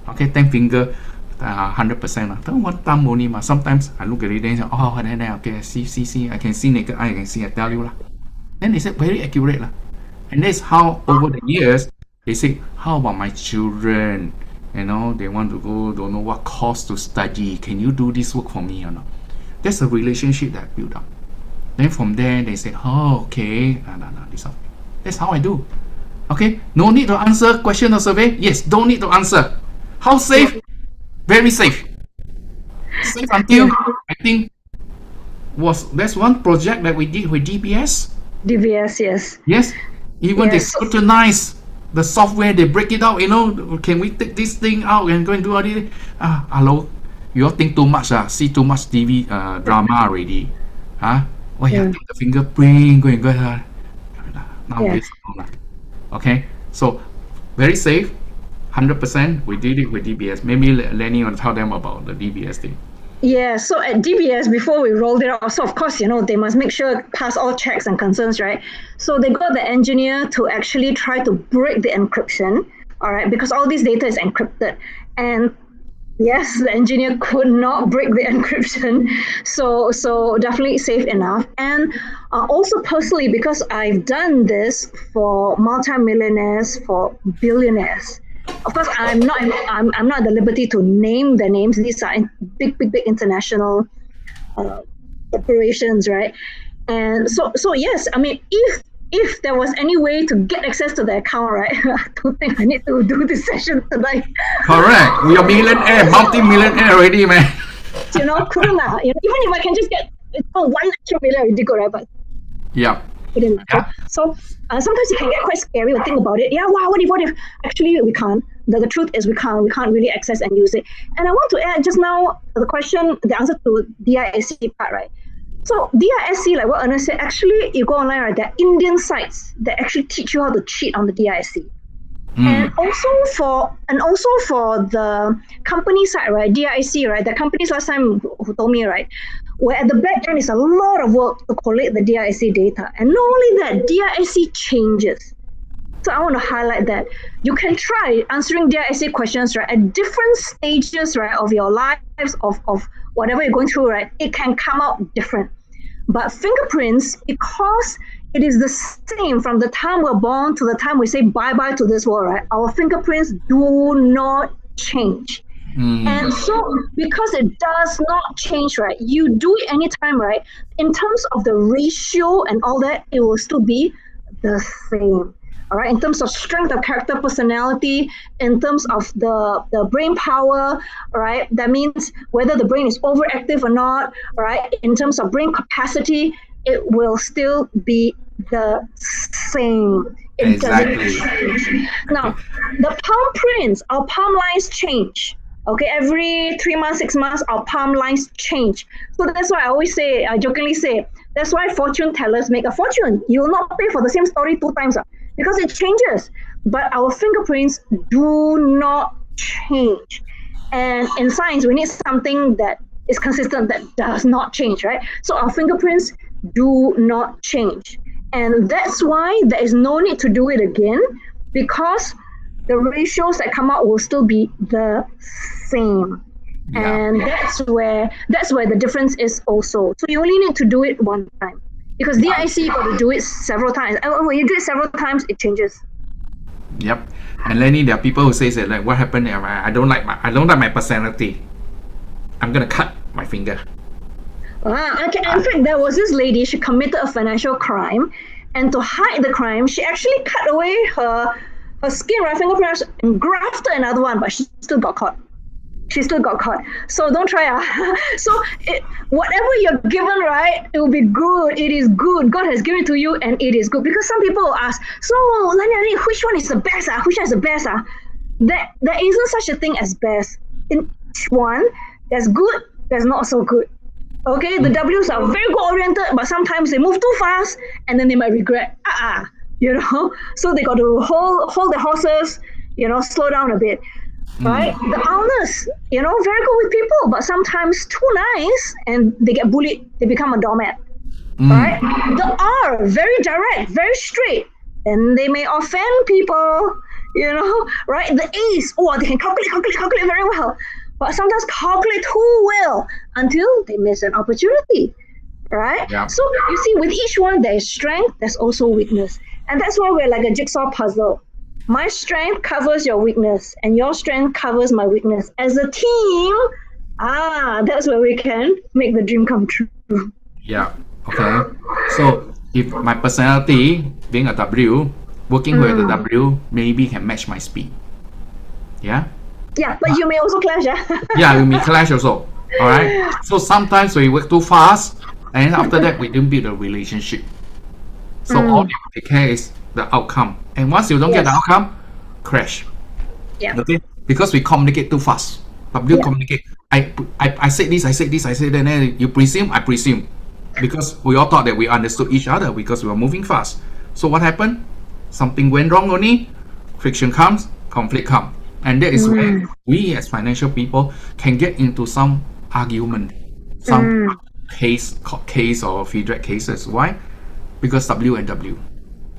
Okay, 10 finger, 100%. One thumb only. Sometimes I look at it and say, okay, see, I can see naked eye, I can see, I tell you. Then they said very accurate. And that's how over the years, They say, how about my children? You know, they want to go, don't know what course to study. Can you do this work for me or not? That's a relationship that built up. Then from there, they say, oh, okay. That's how I do. Okay, no need to answer question or survey. Yes, don't need to answer. How safe? Very safe. Safe until, I think, there's one project that we did with DBS. DBS, yes. Yes, even they Yes. scrutinize the software, they break it out, you know, can we take this thing out and go and do all this? Hello, you all think too much, see too much TV drama already. Oh yeah, take the fingerprint, go and go. Nowadays, okay, so very safe, 100%. We did it with DBS. Maybe Lenny will tell them about the DBS thing. Yeah, so at DBS, before we rolled it out, so of course, you know, they must make sure pass all checks and concerns, right? So they got the engineer to actually try to break the encryption, all right, because all this data is encrypted. And yes, the engineer could not break the encryption. So definitely safe enough. And also personally, because I've done this for multimillionaires, for billionaires. Of course, I'm not at the liberty to name their names. These are big international operations, right? And so yes, I mean, if there was any way to get access to the account, right? I don't think I need to do this session tonight. Correct. We are millionaire, multi-millionaire already, man. You know, couldn't even if I can just get 1 extra million, already good, right? But Yeah. So sometimes it can get quite scary to think about it. Yeah, wow, what if actually we can't? The truth is we can't really access and use it. And I want to add just now the answer to DISC part, right? So DISC, like what Ernest said, actually you go online, right? There are Indian sites that actually teach you how to cheat on the DISC. And also for the company side, right? DISC, right? The companies last time who told me, right? Where at the back end is a lot of work to collect the DISC data. And not only that, DISC changes. So I want to highlight that you can try answering DISC questions, right? At different stages, right, of your lives, of whatever you're going through, right? It can come out different. But fingerprints, because it is the same from the time we're born to the time we say bye-bye to this world, right? Our fingerprints do not change. And so because it does not change, right? You do it anytime, right? In terms of the ratio and all that, it will still be the same. All right, in terms of strength of character, personality, in terms of the brain power, right? That means whether the brain is overactive or not, right? In terms of brain capacity, it will still be the same. It doesn't change. Now, the palm prints, our palm lines change. Okay, every 3 months, 6 months, our palm lines change. So that's why I jokingly say, that's why fortune tellers make a fortune. You will not pay for the same story 2 times because it changes. But our fingerprints do not change. And in science, we need something that is consistent, that does not change, right? So our fingerprints do not change. And that's why there is no need to do it again, because the ratios that come out will still be the same. Yeah. And that's where the difference is also. So you only need to do it one time, because DIC you got to do it several times. And when you do it several times, it changes. Yep. And Lenny, there are people who say that, like, what happened? I don't like my personality. I'm gonna cut my finger. Okay. In fact, there was this lady. She committed a financial crime, and to hide the crime, she actually cut away her skin, right, fingerprints, and grafted another one, but she still got caught. So don't try. So whatever you're given, right, it will be good. It is good. God has given it to you, and it is good. Because some people will ask, so Lenny, which one is the best? Which one is the best? There isn't such a thing as best. In each one, there's good, there's not so good. Okay, the W's are very goal-oriented, but sometimes they move too fast, and then they might regret. You know, so they got to hold their horses. You know, slow down a bit. Right? The owlers, you know, very good with people, but sometimes too nice, and they get bullied. They become a doormat. Right? The R, very direct, very straight, and they may offend people. You know, right? The A's, they can calculate very well, but sometimes calculate too well until they miss an opportunity. Right? Yeah. So you see, with each one there is strength, there's also weakness, and that's why we're like a jigsaw puzzle. My strength covers your weakness, and your strength covers my weakness. As a team, that's where we can make the dream come true. Yeah. Okay. So if my personality being a W, working with a W maybe can match my speed. Yeah. Yeah, but you may also clash. Yeah, we may clash also. All right. So sometimes we work too fast, and after that we don't build a relationship. So all they care is the outcome, and once you don't get the Yes. outcome, crash. Yeah. Okay, because we communicate too fast. W communicate. I said this, I said this, I said that, and then you presume, I presume. Because we all thought that we understood each other because we were moving fast. So what happened? Something went wrong only. Friction comes, conflict comes. And that is where we as financial people can get into some argument, some court case or feedback cases. Why? Because W and W.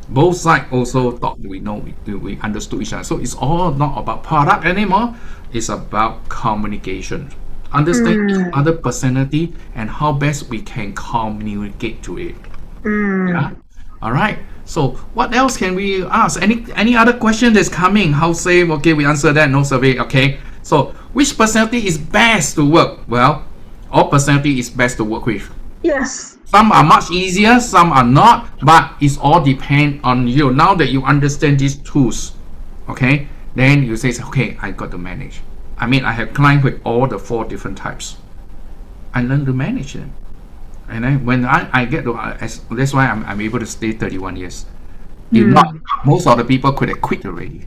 Both sides also thought we understood each other. So it's all not about product anymore. It's about communication. Understand each other personality and how best we can communicate to it. Yeah. All right. So what else can we ask? Any other question that's coming? How say? Okay, we answer that. No survey. Okay. So which personality is best to work? Well, all personality is best to work with. Yes. Some are much easier, some are not, but it's all depend on you. Now that you understand these tools, okay, then you say, okay, I got to manage. I mean, I have clients with all the 4 different types. I learn to manage them. And then when I get to, that's why I'm able to stay 31 years. If not, most of the people could have quit already.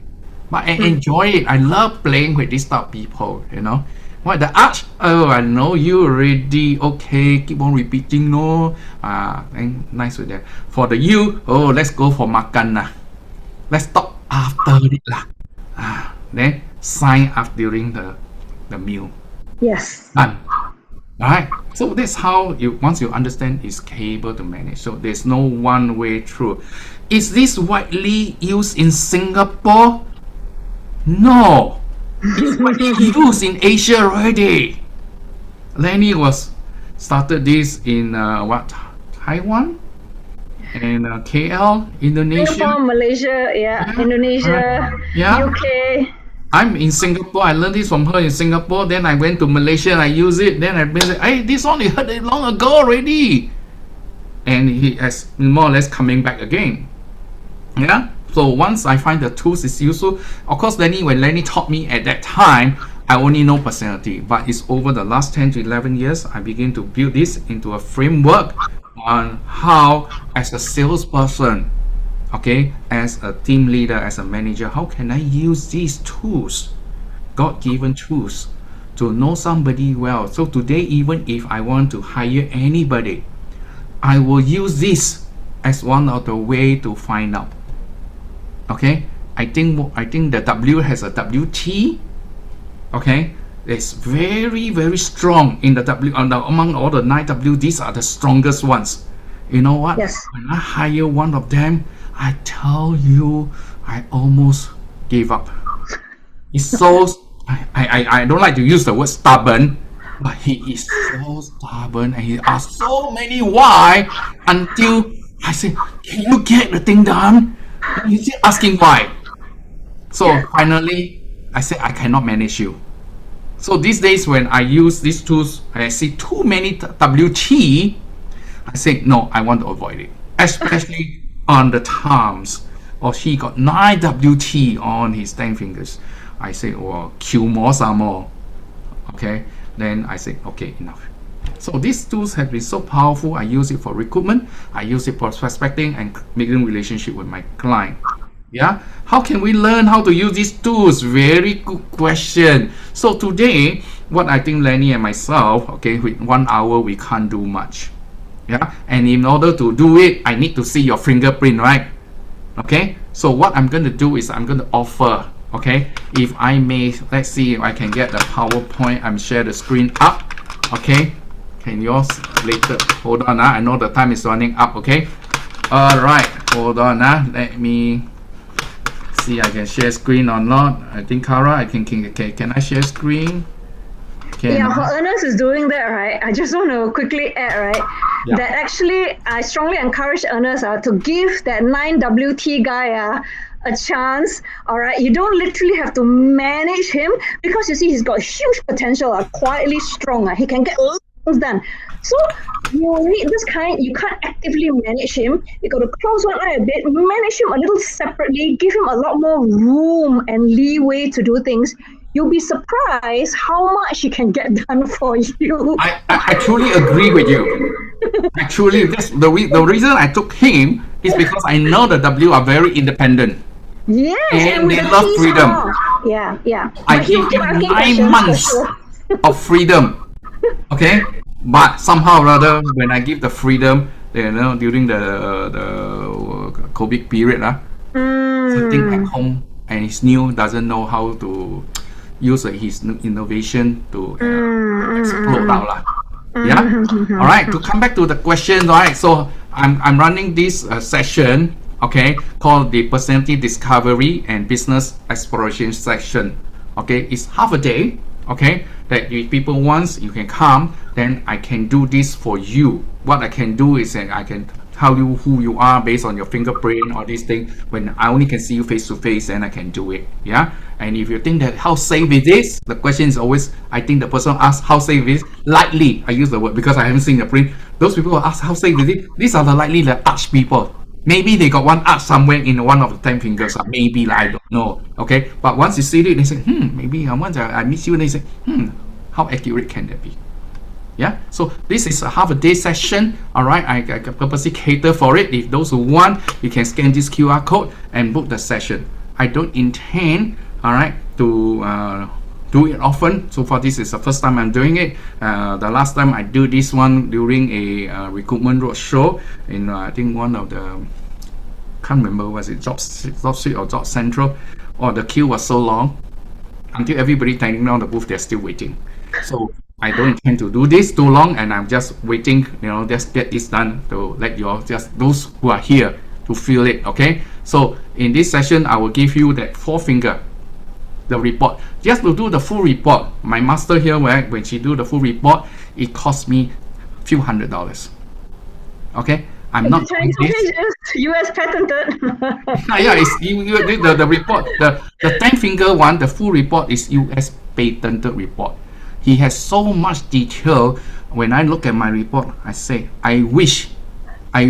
But I enjoy it. I love playing with these type of people, you know. What the arch? Oh, I know you already. Okay, keep on repeating, no. And nice with that. For the you, oh, let's go for makan lah. Let's talk after it lah. Then sign up during the meal. Yes. Done. Alright. So that's how once you understand is able to manage. So there's no one way through. Is this widely used in Singapore? No. It's widely used in Asia already. Lenny started this in Taiwan and KL, Indonesia. Singapore, Malaysia, Indonesia, UK. I'm in Singapore. I learned this from her in Singapore. Then I went to Malaysia and I use it. Then I said, hey, this one you heard it long ago already. And he has more or less coming back again. Yeah. So once I find the tools is useful, of course, when Lenny taught me at that time, I only know personality. But it's over the last 10 to 11 years, I begin to build this into a framework on how, as a salesperson, okay, as a team leader, as a manager, how can I use these tools, God-given tools, to know somebody well? So today, even if I want to hire anybody, I will use this as one of the way to find out. Okay, I think the W has a WT. Okay, it's very, very strong in the W. Among all the 9 W, these are the strongest ones. You know what? Yes. When I hire one of them, I tell you, I almost gave up. It's so I don't like to use the word stubborn, but he is so stubborn and he asks so many why until I say, can you get the thing done? And he's still asking why. So finally, I said, I cannot manage you. So these days when I use these tools, I see too many WT, I say, no, I want to avoid it. Especially on the thumbs. Or he got 9 WT on his 10 fingers. I say, oh, kill more, some more. Okay, then I say, okay, enough. So these tools have been so powerful. I use it for recruitment. I use it for prospecting and making relationship with my client. Yeah, how can we learn how to use these tools? Very good question. So today, what I think Lenny and myself, okay, with 1 hour we can't do much. Yeah, and in order to do it, I need to see your fingerprint, right? Okay, so what I'm going to do is I'm going to offer, okay, if I may, let's see if I can get the PowerPoint. I'm share the screen up. Okay, can yours later? Hold on, I know the time is running up. Okay, all right, hold on, let me see I can share screen or not. I think Kara, can I share screen? For Ernest is doing that, right? I just want to quickly add, right? Yeah. That actually, I strongly encourage Ernest to give that 9 WT guy a chance. All right, you don't literally have to manage him because you see he's got huge potential, quietly strong. He can get things done. So you need this kind. You can't actively manage him. You got to close one eye a bit, manage him a little separately, give him a lot more room and leeway to do things. You'll be surprised how much he can get done for you. I truly agree with you. Actually, the reason I took him is because I know the W are very independent. Yes, and they the love T's freedom. are. Yeah. I But he'll give keep him asking 9 questions for months sure. of freedom. Okay, but somehow or other, when I give the freedom, during the COVID period, sitting at home and he's new, doesn't know how to use his innovation to explode out lah. Yeah. All right. To come back to the question, all right. So I'm running this session, okay, called the Personality Discovery and Business Exploration session. Okay, it's half a day. Okay, that if people want, you can come. Then I can do this for you. What I can do is I can tell you who you are based on your fingerprint or this thing. When I only can see you face to face, then I can do it. Yeah. And if you think that how safe it is, the question is always, I think the person asks how safe it is. Likely, I use the word because I haven't seen the print. Those people who ask how safe is it, these are the likely the touch people. Maybe they got one arch somewhere in one of the 10 fingers. Maybe, I don't know. Okay. But once you see it, they say, maybe once I meet you, they say, how accurate can that be? Yeah, so this is a half a day session. All right, I purposely cater for it. If those who want, you can scan this QR code and book the session. I don't intend, all right, to do it often. So far, this is the first time I'm doing it. The last time I do this one during a recruitment roadshow in I think one of the, can't remember, was it Job Street or Job Central? Oh, the queue was so long until everybody standing down the booth, they're still waiting. So I don't intend to do this too long, and I'm just waiting, just get this done to let you all, just those who are here, to feel it. Okay, so in this session I will give you that 4-finger, the report, just to do the full report. My master here, when she do the full report, it cost me a few $100. Okay, I'm not doing this. US patented. Yeah, it's the report, the 10-finger one, the full report is US patented report. He has so much detail. When I look at my report, I say, I wish I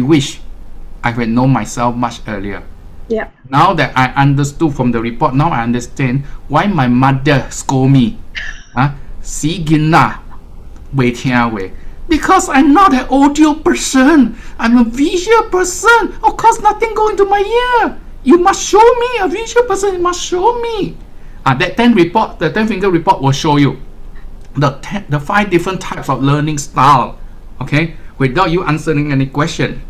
had known myself much earlier. Yeah. Now that I understood from the report, now I understand why my mother scold me. Because I'm not an audio person. I'm a visual person. Of course, nothing go into my ear. You must show me. A visual person, you must show me. That 10-finger report will show you the 5 different types of learning style, okay, without you answering any question.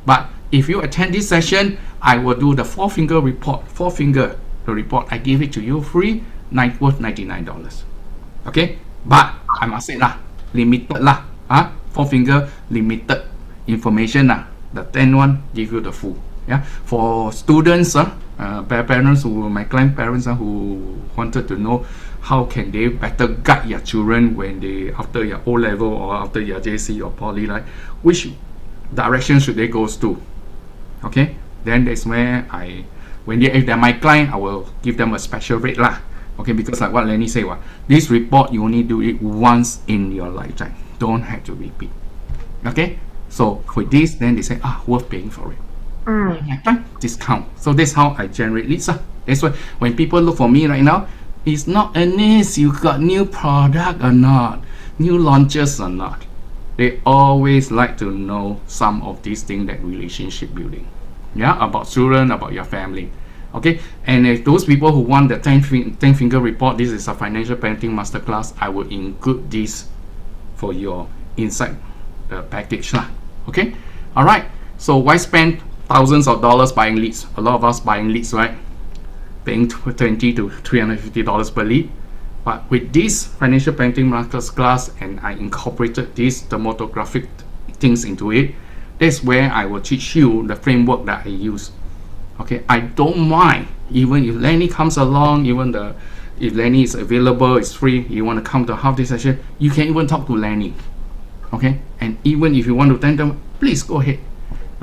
But if you attend this session, I will do the 4-finger report. 4-finger, the report, I give it to you free, worth $99. Okay, but I must say limited 4-finger limited information The 10 one give you the full. Yeah, for students, parents my client parents who wanted to know how can they better guide their children when they after your O level or after your JC or poly, like which direction should they go to? Okay, then that's where if they're my client, I will give them a special rate Okay, because like what Lenny said, this report you only do it once in your lifetime. Don't have to repeat. Okay, so with this, then they say worth paying for it. My time discount. So that's how I generate leads. That's why when people look for me right now, it's not Ernest, you got new product or not, new launches or not. They always like to know some of these things, that relationship building. Yeah, about children, about your family. Okay, and if those people who want the 10-finger report, this is a financial parenting masterclass, I will include this for your inside the package. Okay, all right. So why spend thousands of dollars buying leads? A lot of us buying leads, right? Paying $20 to $350 per lead. But with this financial parenting masterclass, and I incorporated these demographic things into it, that's where I will teach you the framework that I use. Okay, I don't mind even if Lenny comes along, if Lenny is available, it's free, you want to come to half day session, you can even talk to Lenny. Okay, and even if you want to attend them, please go ahead.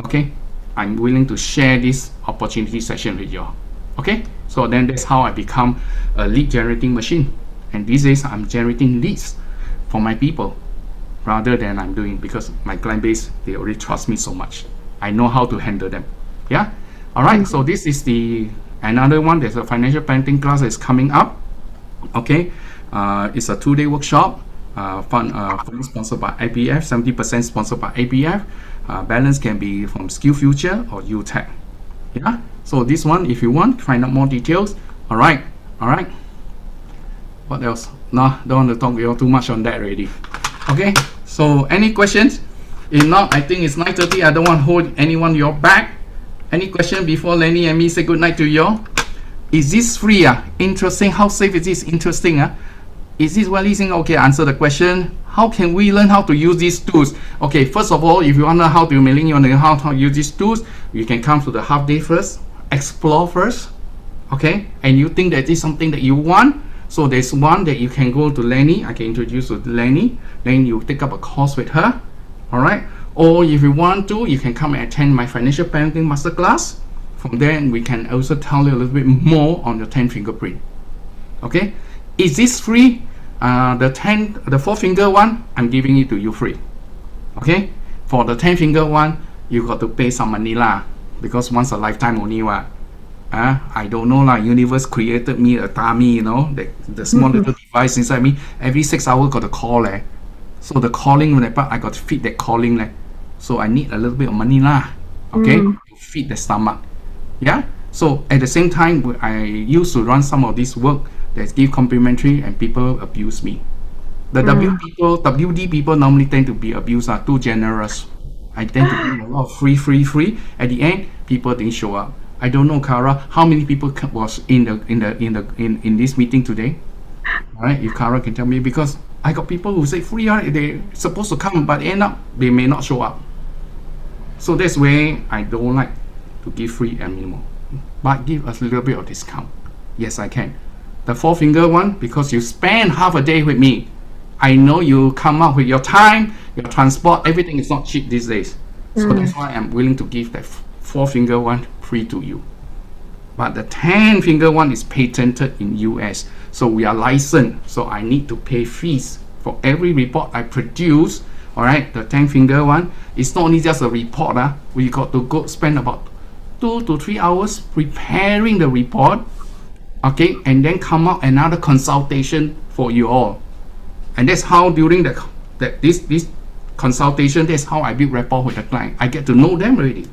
Okay, I'm willing to share this opportunity session with you all. Okay, so then that's how I become a lead generating machine. And these days I'm generating leads for my people rather than I'm doing, because my client base, they already trust me so much. I know how to handle them. Yeah. All right. So this is the another one. There's a financial planning class that is coming up. Okay. It's a 2-day workshop. Fully sponsored by IPF. 70% sponsored by IPF. Balance can be from SkillsFuture or UTech. Yeah. So this one, if you want, find out more details. All right. All right. What else? No, don't want to talk too much on that already. Okay. So any questions? If not, I think it's 9:30. I don't want to hold anyone your back. Any question before Lenny and me say good night to you all? Is this free? Interesting. How safe is this? Interesting. Is this well listening? Okay, answer the question. How can we learn how to use these tools? Okay, first of all, if you want to know how to mailing, you want to know how to use these tools, you can come to the half day first, explore first. Okay, and you think that this is something that you want. So there's one that you can go to Lenny. I can introduce you to Lenny. Then you take up a course with her. All right. Or if you want to, you can come and attend my financial planning masterclass. From there, we can also tell you a little bit more on your 10 fingerprint. Okay. Is this free? The 4-finger one, I'm giving it to you free. Okay. For the 10-finger one, you got to pay some money lah, because once a lifetime only wa. I don't know lah. Universe created me a tummy, you know, the small little device inside me. Every 6 hours got a call So the calling, I got to feed that calling So I need a little bit of money lah. Okay, to feed the stomach. Yeah. So at the same time, I used to run some of this work that give complimentary, and people abuse me. The WD people normally tend to be abused, too generous. I tend to give a lot of free. At the end, people didn't show up. I don't know, Kara, how many people was in this meeting today? All right, if Kara can tell me, because I got people who say free, they're supposed to come, but end up they may not show up. So that's where I don't like to give free anymore, but give us a little bit of discount. Yes, I can. The 4-finger one, because you spend half a day with me, I know you come up with your time, your transport, everything is not cheap these days. So that's why I'm willing to give that 4-finger one free to you. But the 10-finger one is patented in US. So we are licensed. So I need to pay fees for every report I produce. All right, the 10-finger one, it's not only just a report. We got to go spend about 2 to 3 hours preparing the report. Okay, and then come out another consultation for you all. And that's how during this consultation, that's how I build rapport with the client. I get to know them already.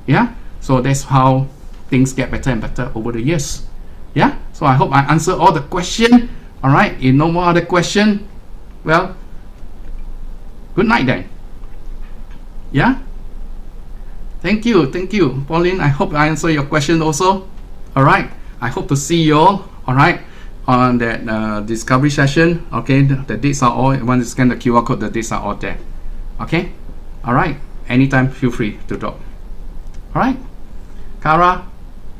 Yeah, so that's how things get better and better over the years. Yeah, so I hope I answered all the questions. All right, if no more other question, well, good night then. Yeah, thank you, Pauline. I hope I answered your question also. All right, I hope to see you all. All right, on that discovery session. Okay, the dates are all. When you scan the QR code, the dates are all there. Okay, all right. Anytime, feel free to drop. All right, Kara.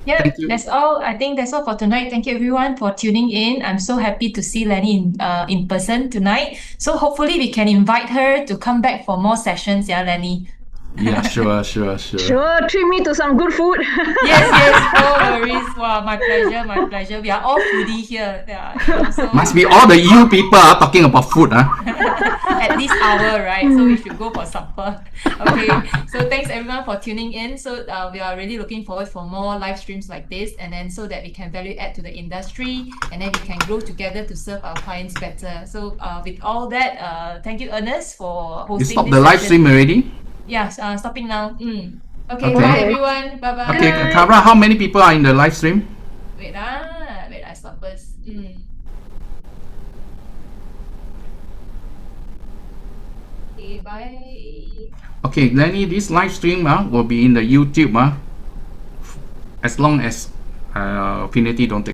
Yeah, that's all. I think that's all for tonight. Thank you everyone for tuning in. I'm so happy to see Lenny in person tonight. So hopefully we can invite her to come back for more sessions. Yeah, Lenny. Yeah, sure. Sure, treat me to some good food. Yes, no worries. Wow, my pleasure. We are all foodie here. Yeah, so must be all the you people are talking about food, at this hour, right? So we should go for supper. Okay. So thanks everyone for tuning in. So we are really looking forward for more live streams like this, and then so that we can value add to the industry, and then we can grow together to serve our clients better. So with all that, thank you, Ernest, for hosting. You stopped the live stream already? Yeah, stopping now. Okay, bye everyone. Bye bye. Okay, Kara, how many people are in the live stream? Wait, I stop first. Okay, bye. Okay, Lenny, this live stream will be in the YouTube as long as Finity don't take